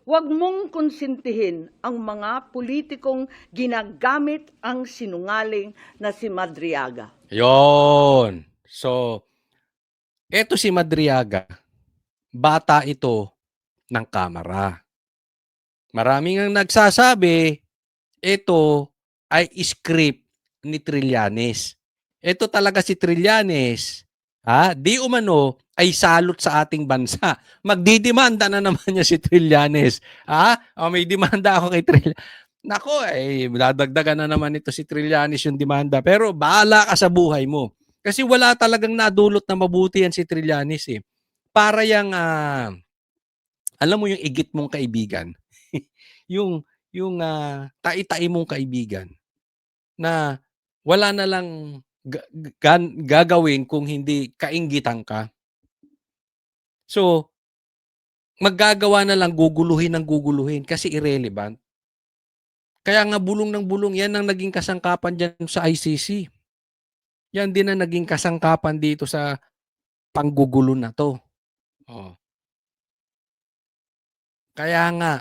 Huwag mong konsintihin ang mga politikong ginagamit ang sinungaling na si Madriaga. Yon. So, eto si Madriaga, bata ito ng kamara. Maraming ang nagsasabi, ito ay script ni Trillanes. Ito talaga si Trillanes, di umano ay salot sa ating bansa. Magdidemanda na naman niya si Trillanes. May demanda ako kay Trillanes. Nako, dadagdagan na naman ito si Trillanes yung demanda. Pero bahala ka sa buhay mo. Kasi wala talagang nadulot na mabuti yan si Trillanes eh. Para yung, alam mo yung igit mong kaibigan. yung tai-tai mong kaibigan. Na wala na lang gagawin kung hindi kainggitan ka. So, maggagawa na lang guguluhin ng guguluhin kasi irrelevant. Kaya nga bulong ng bulong, yan ang naging kasangkapan dyan sa ICC. Yan din ang naging kasangkapan dito sa panggugulo na to. Kaya nga,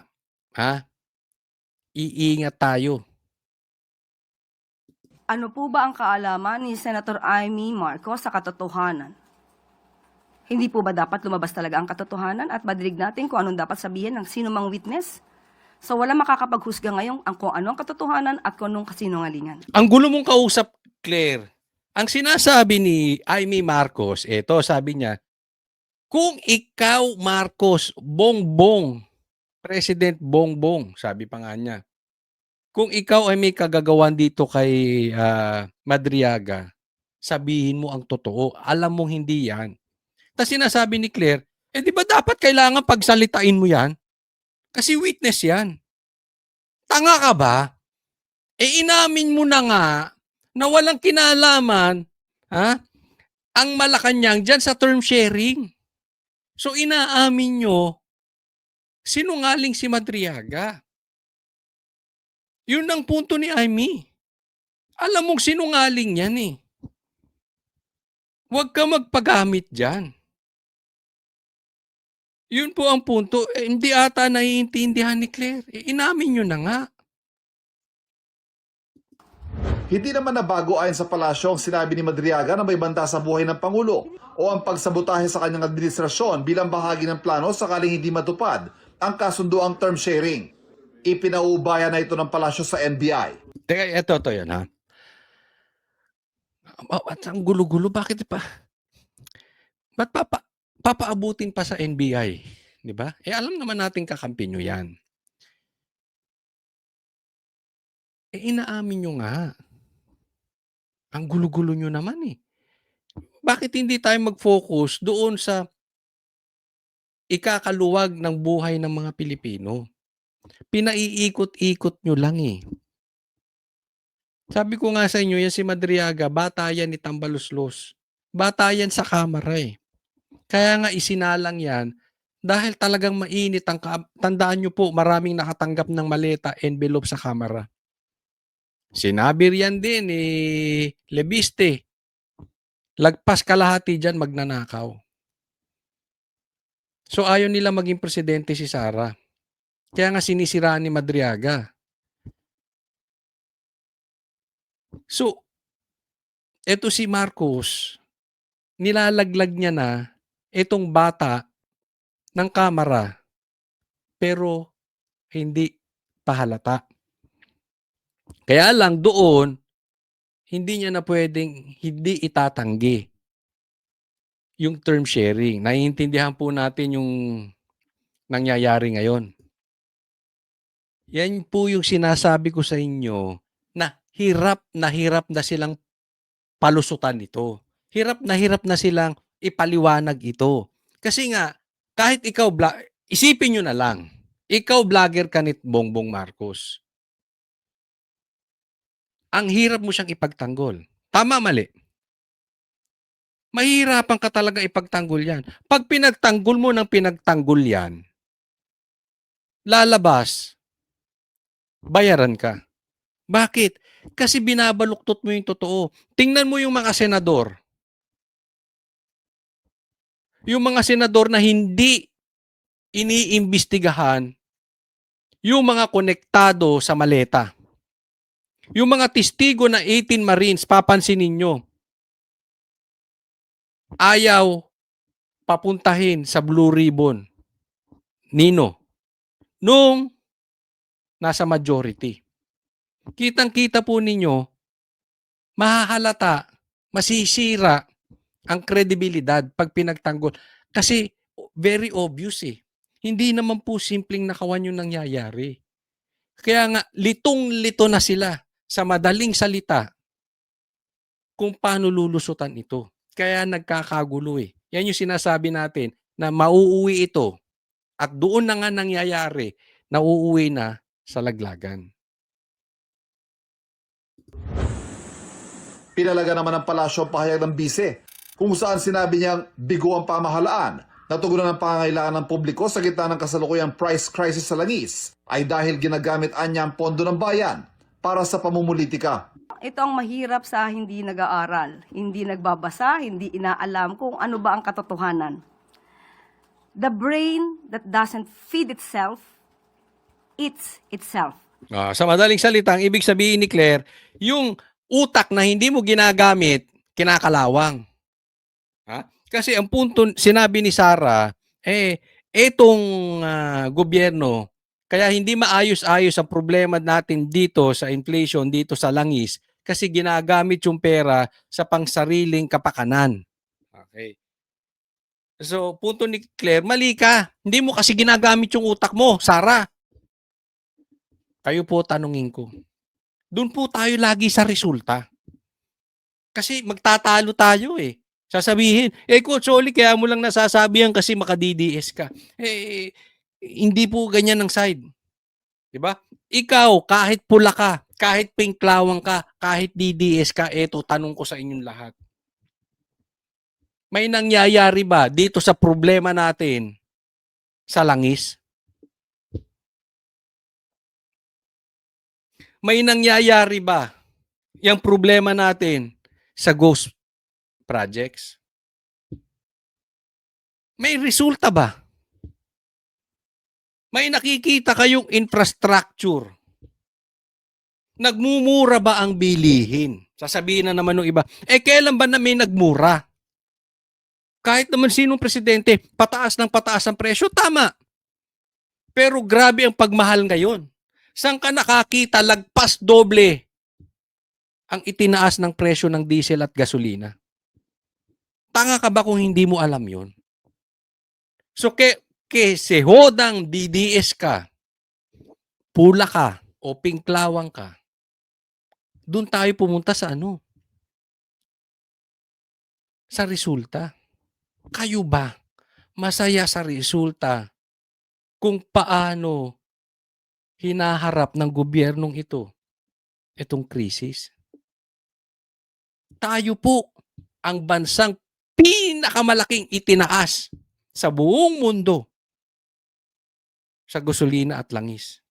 iingat tayo. Ano po ba ang kaalaman ni Senator Amy Marcos sa katotohanan? Hindi po ba dapat lumabas talaga ang katotohanan at madinig natin kung anong dapat sabihin ng sino mang witness? So wala makakapaghusga ngayon kung anong katotohanan at kung anong kasinungalingan. Ang gulo mong kausap, Claire. Ang sinasabi ni Amy Marcos, sabi niya, kung ikaw, Marcos, Bongbong, President Bongbong, sabi pa nga niya, kung ikaw ay may kagagawan dito kay Madriaga, sabihin mo ang totoo. Alam mong hindi yan. Tapos sinasabi ni Claire, di ba dapat kailangan pagsalitain mo yan? Kasi witness yan. Tanga ka ba? Inamin mo na nga na walang kinalaman ang Malacanang dyan sa term sharing. So inaamin nyo, sinungaling si Madriaga. Yun ang punto ni Amy. Alam mong sinungaling yan eh. Huwag ka magpagamit dyan. Yun po ang punto. Hindi ata naiintindihan ni Claire. Inamin nyo na nga. Hindi naman nabago ayon sa palasyo ang sinabi ni Madriaga na may banta sa buhay ng Pangulo o ang pagsabotahe sa kanyang administrasyon bilang bahagi ng plano sakaling hindi matupad ang kasunduang term sharing. Ipinaubaya na ito ng palasyo sa NBI. Teka, ito yun ha. At ang gulo-gulo, bakit pa? Ba't papaabutin pa sa NBI? Di ba? Alam naman natin kakampi nyo yan. Inaamin nyo nga. Ang gulo-gulo nyo naman eh. Bakit hindi tayo mag-focus doon sa ikakaluwag ng buhay ng mga Pilipino? Pinaiikot-ikot nyo lang eh. Sabi ko nga sa inyo, yan si Madriaga, bata yan ni Tambaluslos. Bata yan sa kamara eh. Kaya nga isinalang yan dahil talagang mainit ang tandaan nyo po, maraming nakatanggap ng maleta, envelope sa kamara. Sinabi riyan din ni Lebiste, lagpas kalahati dyan magnanakaw. So ayaw nila maging presidente si Sara. Kaya nga sinisiraan ni Madriaga. So, eto si Marcos, nilalaglag niya na itong bata ng kamara, pero hindi pahalata. Kaya lang doon, hindi niya na pwedeng hindi itatanggi yung term sharing. Naiintindihan po natin yung nangyayari ngayon. Yan po yung sinasabi ko sa inyo na hirap na silang palusutan ito. Hirap na silang ipaliwanag ito. Kasi nga, kahit ikaw, isipin nyo na lang, ikaw vlogger ka ni Bongbong Marcos. Ang hirap mo siyang ipagtanggol. Tama, mali? Mahirapan ka talaga ipagtanggol yan. Pag pinagtanggol mo ng pinagtanggol yan, lalabas, bayaran ka. Bakit? Kasi binabaluktot mo yung totoo. Tingnan mo yung mga senador. Yung mga senador na hindi iniimbestigahan yung mga konektado sa maleta. Yung mga testigo na 18 Marines, papansinin nyo, ayaw papuntahin sa Blue Ribbon. Nino? Nung nasa majority. Kitang-kita po ninyo, mahahalata, masisira ang kredibilidad pag pinagtanggol. Kasi very obvious eh. Hindi naman po simpleng nakawan yung nangyayari. Kaya nga, litong-lito na sila sa madaling salita kung paano lulusutan ito. Kaya nagkakagulo eh. Yan yung sinasabi natin na mauuwi ito at doon na nga nangyayari na uuwi na sa laglagan. Pinalaga naman ng palasyo ang pahayag ng bise kung saan sinabi niyang bigo ang pamahalaan na tugunan ng pangangailangan ng publiko sa gitna ng kasalukuyang price crisis sa langis ay dahil ginagamit niya ang pondo ng bayan para sa pamumulitika. Ito ang mahirap sa hindi nag-aaral, hindi nagbabasa, hindi inaalam kung ano ba ang katotohanan. The brain that doesn't feed itself, eats itself. Sa madaling salita, ang ibig sabihin ni Claire, yung utak na hindi mo ginagamit, kinakalawang. Kasi ang punto, sinabi ni Sara, etong gobyerno, kaya hindi maayos-ayos ang problema natin dito sa inflation, dito sa langis, kasi ginagamit yung pera sa pangsariling kapakanan. Okay. So, punto ni Claire, mali ka. Hindi mo kasi ginagamit yung utak mo, Sara. Kayo po tanungin ko. Doon po tayo lagi sa resulta. Kasi magtatalo tayo eh. Sasabihin, Coach Oli, kaya mo lang nasasabi yan kasi maka-DDS ka. Hindi po ganyan ang side. Diba? Ikaw, kahit pula ka, kahit pinklawang ka, kahit DDS ka, eto, tanong ko sa inyong lahat. May nangyayari ba dito sa problema natin sa langis? May nangyayari ba yung problema natin sa ghost projects? May resulta ba? May nakikita kayong infrastructure Nagmumura ba ang bilihin? Sasabihin na naman ng iba, kailan ba na may nagmura? Kahit naman sinong presidente, pataas ang presyo, tama. Pero grabe ang pagmahal ngayon. Saan ka nakakita lagpas doble ang itinaas ng presyo ng diesel at gasolina? Tanga ka ba kung hindi mo alam yon? So, sehodang DDS ka, pula ka, o pinklawang ka, doon tayo pumunta sa ano? Sa resulta. Kayo ba masaya sa resulta kung paano hinaharap ng gobyernong ito itong krisis? Tayo po ang bansang pinakamalaking itinaas sa buong mundo sa gasolina at langis.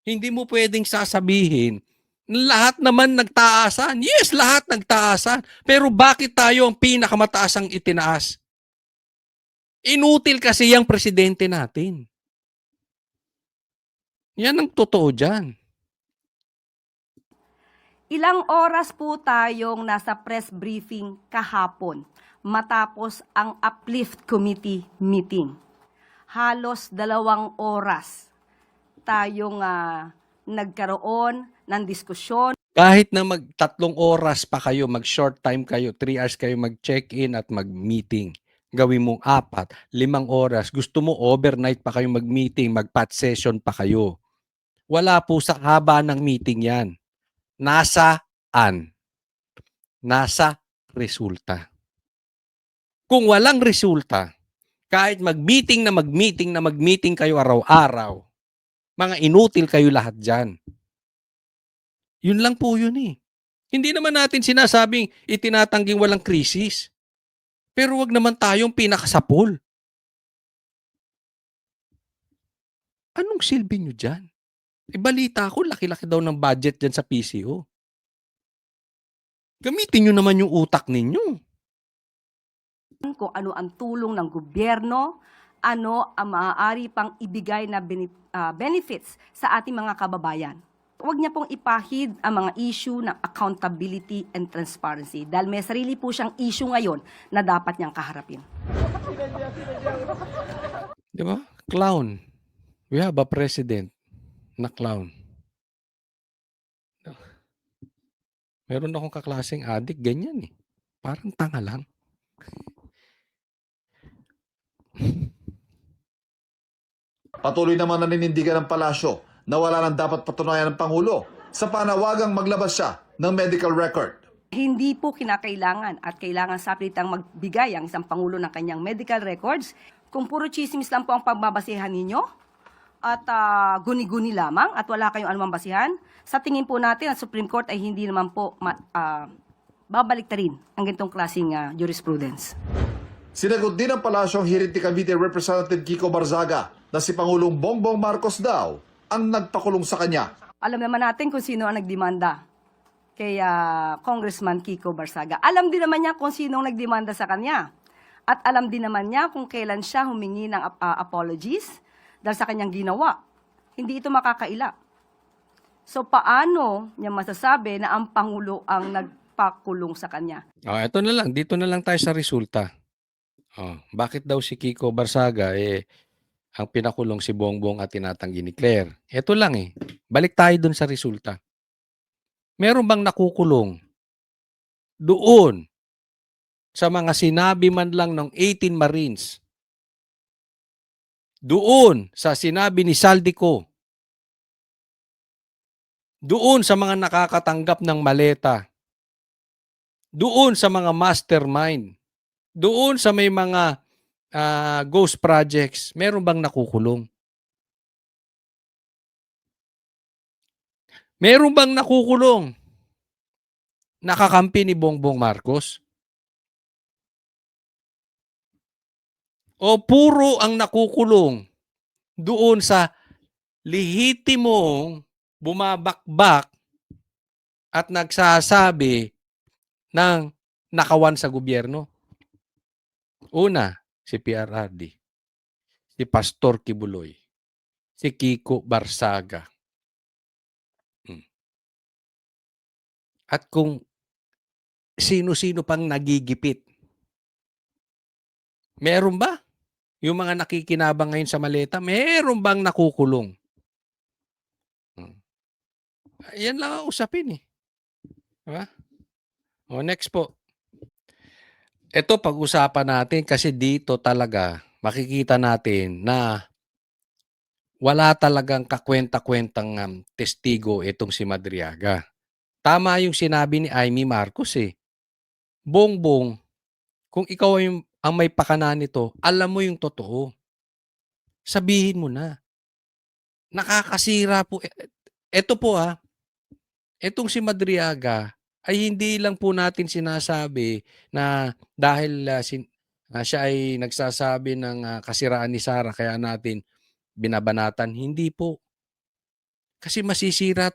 Hindi mo pwedeng sasabihin lahat naman nagtaasan. Yes, lahat nagtaasan. Pero bakit tayo ang pinakamataas ang itinaas? Inutil kasi yung presidente natin. Yan ang totoo dyan. Ilang oras po tayong nasa press briefing kahapon matapos ang Uplift Committee meeting. Halos 2 oras tayong nagkaroon ng diskusyon. Kahit na mag 3 oras pa kayo, mag short time kayo, 3 hours kayo mag-check-in at mag-meeting. Gawin mong 4, 5 oras. Gusto mo overnight pa kayo mag-meeting, mag-pat session pa kayo. Wala po sa haba ng meeting yan. Nasaan? Nasa resulta. Kung walang resulta, kahit mag-meeting kayo araw-araw, mga inutil kayo lahat dyan. Yun lang po yun eh. Hindi naman natin sinasabing itinatangging walang krisis. Pero wag naman tayong pinakasapol. Anong silbi nyo dyan? Balita ko, laki-laki daw ng budget dyan sa PCO. Gamitin nyo naman yung utak ninyo. Kung ano ang tulong ng gobyerno, ano ang maaari pang ibigay na benefits sa ating mga kababayan. Huwag niya pong ipahid ang mga issue ng accountability and transparency dahil may sarili po siyang issue ngayon na dapat niyang kaharapin. Di ba? Clown. We have a president na clown. Meron akong kaklaseng adik, ganyan eh. Parang tanga lang. Patuloy naman naninindigan ng palasyo na wala nang dapat patunayan ng Pangulo sa panawagang maglabas siya ng medical record. Hindi po kinakailangan at kailangan sapilitang magbigay ang isang Pangulo ng kanyang medical records. Kung puro chismis lang po ang pagbabasehan ninyo at guni-guni lamang at wala kayong anumang basihan, sa tingin po natin ang Supreme Court ay hindi naman po babalik na rin ang ganitong klaseng jurisprudence. Sinagot din ng palasyo ang hirit ni Cavite Representative Kiko Barzaga na si Pangulong Bongbong Marcos daw ang nagpakulong sa kanya. Alam naman natin kung sino ang nagdemanda kay Congressman Kiko Barzaga. Alam din naman niya kung sino ang nagdemanda sa kanya. At alam din naman niya kung kailan siya humingi ng apologies dahil sa kanyang ginawa. Hindi ito makakaila. So paano niya masasabi na ang Pangulo ang nagpakulong sa kanya? Ito na lang. Dito na lang tayo sa resulta. Bakit daw si Kiko Barzaga ang pinakulong si Bongbong at tinatanggi ni Claire? Ito lang eh. Balik tayo dun sa resulta. Meron bang nakukulong doon sa mga sinabi man lang ng 18 Marines? Doon sa sinabi ni Saldico? Doon sa mga nakakatanggap ng maleta? Doon sa mga mastermind? Doon sa may mga ghost projects, meron bang nakukulong? Meron bang nakukulong? Nakakampi ni Bongbong Marcos? O puro ang nakukulong doon sa lehitimong bumabakbak at nagsasabi ng nakawan sa gobyerno? Una, si PRRD, si Pastor Kibuloy, si Kiko Barzaga. at kung sino-sino pang nagigipit. Meron ba? Yung mga nakikinabang ngayon sa maleta, meron bang nakukulong? Yan lang ang usapin eh. Diba? O next po. Ito pag-usapan natin kasi dito talaga makikita natin na wala talagang kakwenta-kwentang testigo itong si Madriaga. Tama yung sinabi ni Amy Marcos eh. Bongbong, kung ikaw ay ang may pakana nito, alam mo yung totoo. Sabihin mo na. Nakakasira po. Ito po etong si Madriaga ay hindi lang po natin sinasabi na dahil siya ay nagsasabi ng kasiraan ni Sara kaya natin binabanatan. Hindi po. Kasi masisira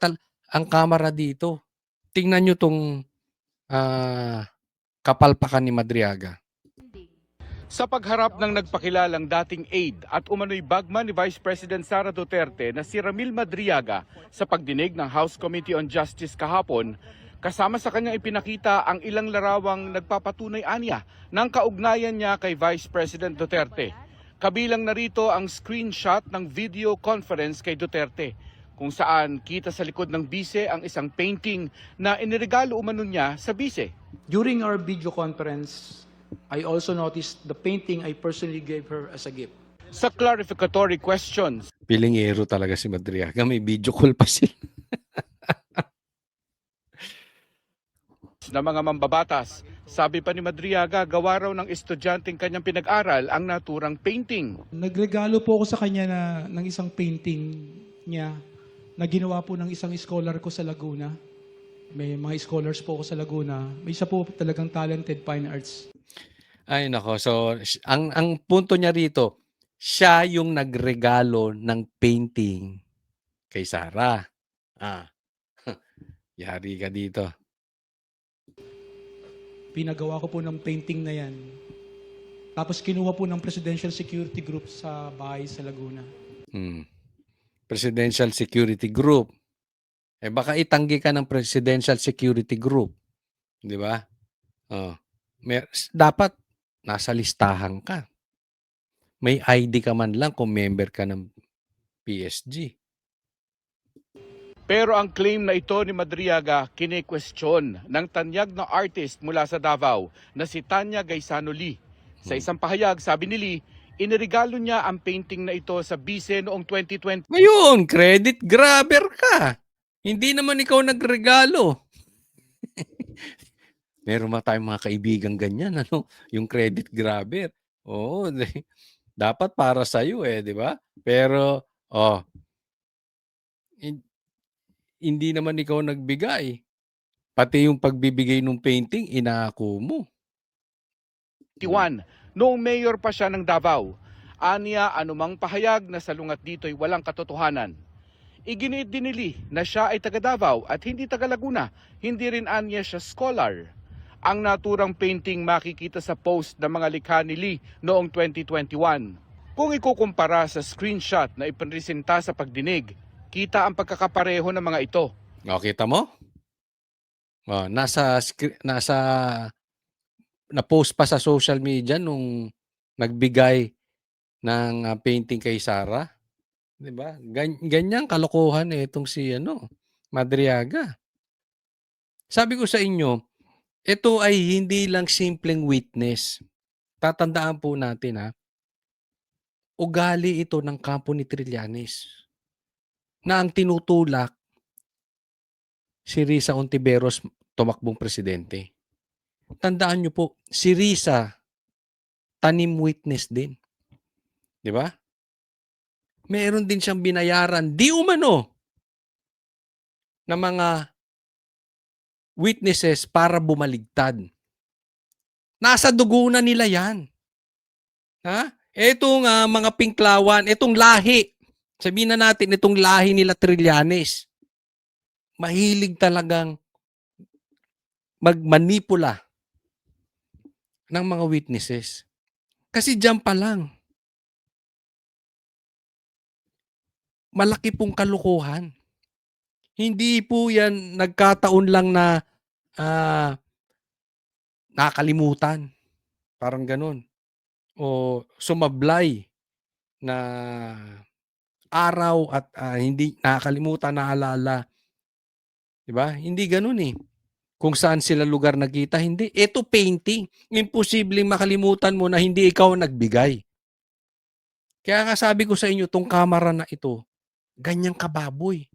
ang kamera dito. Tingnan nyo tong kapalpakan ni Madriaga. Sa pagharap ng nagpakilalang dating aide at umano'y bagman ni Vice President Sara Duterte na si Ramil Madriaga sa pagdinig ng House Committee on Justice kahapon, kasama sa kanyang ipinakita ang ilang larawang nagpapatunay anya ng kaugnayan niya kay Vice President Duterte. Kabilang narito ang screenshot ng video conference kay Duterte, kung saan kita sa likod ng bise ang isang painting na iniregalo umano niya sa bise. During our video conference, I also noticed the painting I personally gave her as a gift. Sa clarificatory questions, Pilingero talaga si Madriaga. May video call pa sila. na mga mambabatas, sabi pa ni Madriaga, gawa raw ng estudyanteng kanyang pinag-aral ang naturang painting. Nagregalo po ako sa kanya ng isang painting niya na ginawa po ng isang scholar ko sa Laguna. May mga scholars po ako sa Laguna. May isa po talagang talented fine arts. Ay nako, so ang punto niya rito, siya yung nagregalo ng painting kay Sara. Yari ka dito. Pinagawa ko po ng painting na yan. Tapos kinuha po ng Presidential Security Group sa bahay sa Laguna. Presidential Security Group. Baka itanggi ka ng Presidential Security Group. Di ba? Dapat nasa listahan ka. May ID ka man lang kung member ka ng PSG. Pero ang claim na ito ni Madriaga kine-question ng tanyag na artist mula sa Davao na si Tanya Gaisano Lee. Sa isang pahayag, sabi ni Lee, iniregalo niya ang painting na ito sa bise noong 2020. Ngayon, credit grabber ka. Hindi naman ikaw nagregalo. Meron tayong mga kaibigan ganyan, yung credit grabber. Oo, dapat para sa iyo di ba? Pero hindi naman ikaw nagbigay. Pati yung pagbibigay ng painting, inaako mo. Noong mayor pa siya ng Davao, aniya anumang pahayag na salungat dito'y walang katotohanan. Iginiit din ni Lee na siya ay taga Davao at hindi taga Laguna, hindi rin aniya siya scholar. Ang naturang painting makikita sa post ng mga likha ni Lee noong 2021. Kung ikukumpara sa screenshot na ipinresenta sa pagdinig, kita ang pagkakapareho ng mga ito. Kita mo? Na-post pa sa social media nung nagbigay ng painting kay Sara. 'Di ba? Ganyan kalokohan itong si Madriaga. Sabi ko sa inyo, ito ay hindi lang simpleng witness. Tatandaan po natin ugali ito ng kampo ni Trillanes na ang tinutulak si Risa Ontiveros tumakbong presidente. Tandaan nyo po, si Risa tanim witness din. Di ba? Meron din siyang binayaran di umano na mga witnesses para bumaligtad. Nasa dugo na nila yan. Itong mga pinklawan, itong lahi, sabihin na natin itong lahi nila Trillanes, mahilig talagang magmanipula ng mga witnesses. Kasi diyan pa lang, malaki pong kalukuhan. Hindi po yan nagkataon lang na nakakalimutan, parang gano'n. O sumablay na araw at, hindi nakakalimutan, naalala, 'di ba? Hindi gano'n, eh. Kung saan sila lugar nagkita, hindi. Ito painting, imposibleng makalimutan mo na hindi ikaw ang nagbigay. Kaya nga sabi ko sa inyo, 'tong kamera na ito, ganyang kababoy.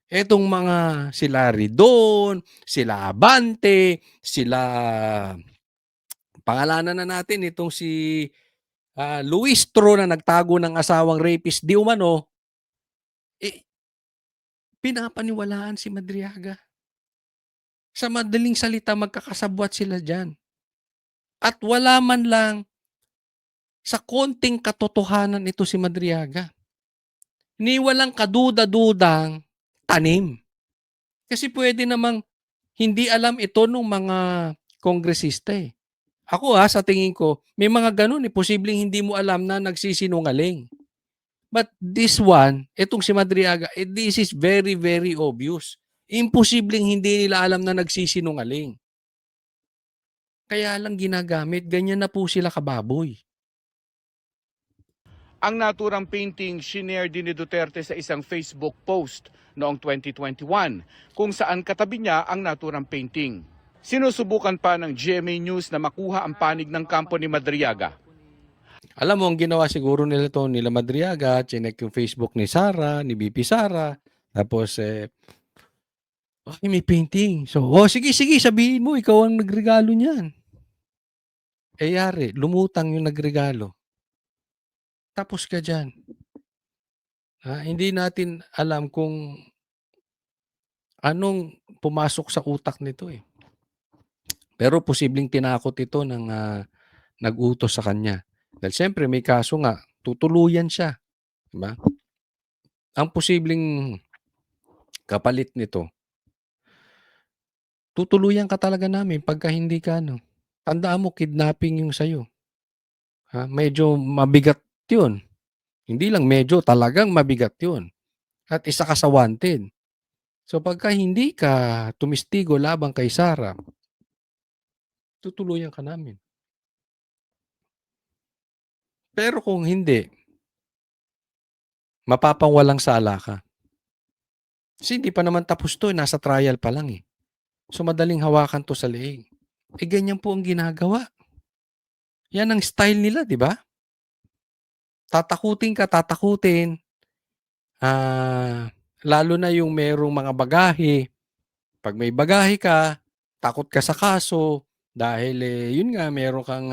Etong mga sila Ridon, sila Abante, sila pangalanan na natin itong si, Luis Tro na nagtago ng asawang rapist di umano, eh, pinapaniwalaan si Madriaga. Sa madaling salita, magkakasabwat sila diyan. At wala man lang sa konting katotohanan ito si Madriaga. Ni walang kaduda-dudang tanim. Kasi pwede namang hindi alam ito nung mga kongresista, eh. Ako, sa tingin ko, may mga gano'n, eh, posibleng hindi mo alam na nagsisinungaling. But this one, itong si Madriaga, this is very, very obvious. Imposibleng hindi nila alam na nagsisinungaling. Kaya lang ginagamit, ganyan na po sila kababoy. Ang naturang painting shinare din ni Duterte sa isang Facebook post noong 2021 kung saan katabi niya ang naturang painting. Sinusubukan pa ng GMA News na makuha ang panig ng kampo ni Madriaga. Alam mo, ang ginawa siguro nila to, nila Madriaga, chinek yung Facebook ni Sara, ni BP Sara, tapos okay, may painting. So, sige, sabihin mo, ikaw ang nagregalo niyan. Yari, lumutang yung nagregalo. Tapos ka dyan. Hindi natin alam kung anong pumasok sa utak nito, eh. Pero posibleng tinakot ito ng nag-utos sa kanya. Dahil siyempre may kaso nga, tutuluyan siya. Diba? Ang posibleng kapalit nito, tutuluyan ka talaga namin pagka hindi ka, tandaan mo, kidnapping yung sa'yo. Medyo mabigat yun. Hindi lang medyo, talagang mabigat yun. At isa ka sa wanted. So pagka hindi ka tumistigo labang kay Sara, tutuluyan ka namin. Pero kung hindi, mapapawalang sala ka. Kasi hindi pa naman tapos to, nasa trial pa lang, eh. So madaling hawakan to sa leeg. Ganyan po ang ginagawa. Yan ang style nila, di ba? Tatakutin ka, tatakutin. Lalo na yung merong mga bagahe. Pag may bagahe ka, takot ka sa kaso dahil yun nga, meron kang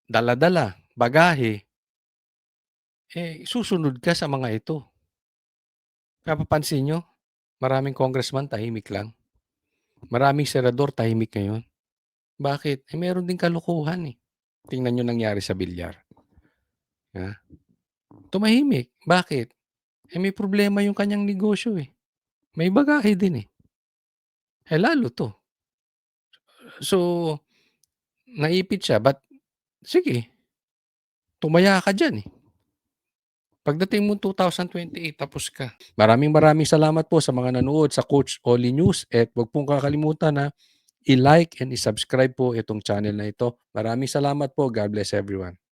dala-dala, bagahe. Susunod ka sa mga ito. Napapansin nyo? Maraming congressman tahimik lang. Maraming senador tahimik ngayon. Bakit? Meron din kalukuhan, eh. Tingnan nyo nangyari sa bilyar. Tumahimik. Bakit? May problema yung kanyang negosyo, eh. May bagahe din, eh. Lalo to. So, naipit siya. But, sige. Tumaya ka dyan, eh. Pagdating mo 2028, tapos ka. Maraming salamat po sa mga nanood sa Coach Oli News. At huwag pong kakalimutan na i-like and i-subscribe po itong channel na ito. Maraming salamat po. God bless everyone.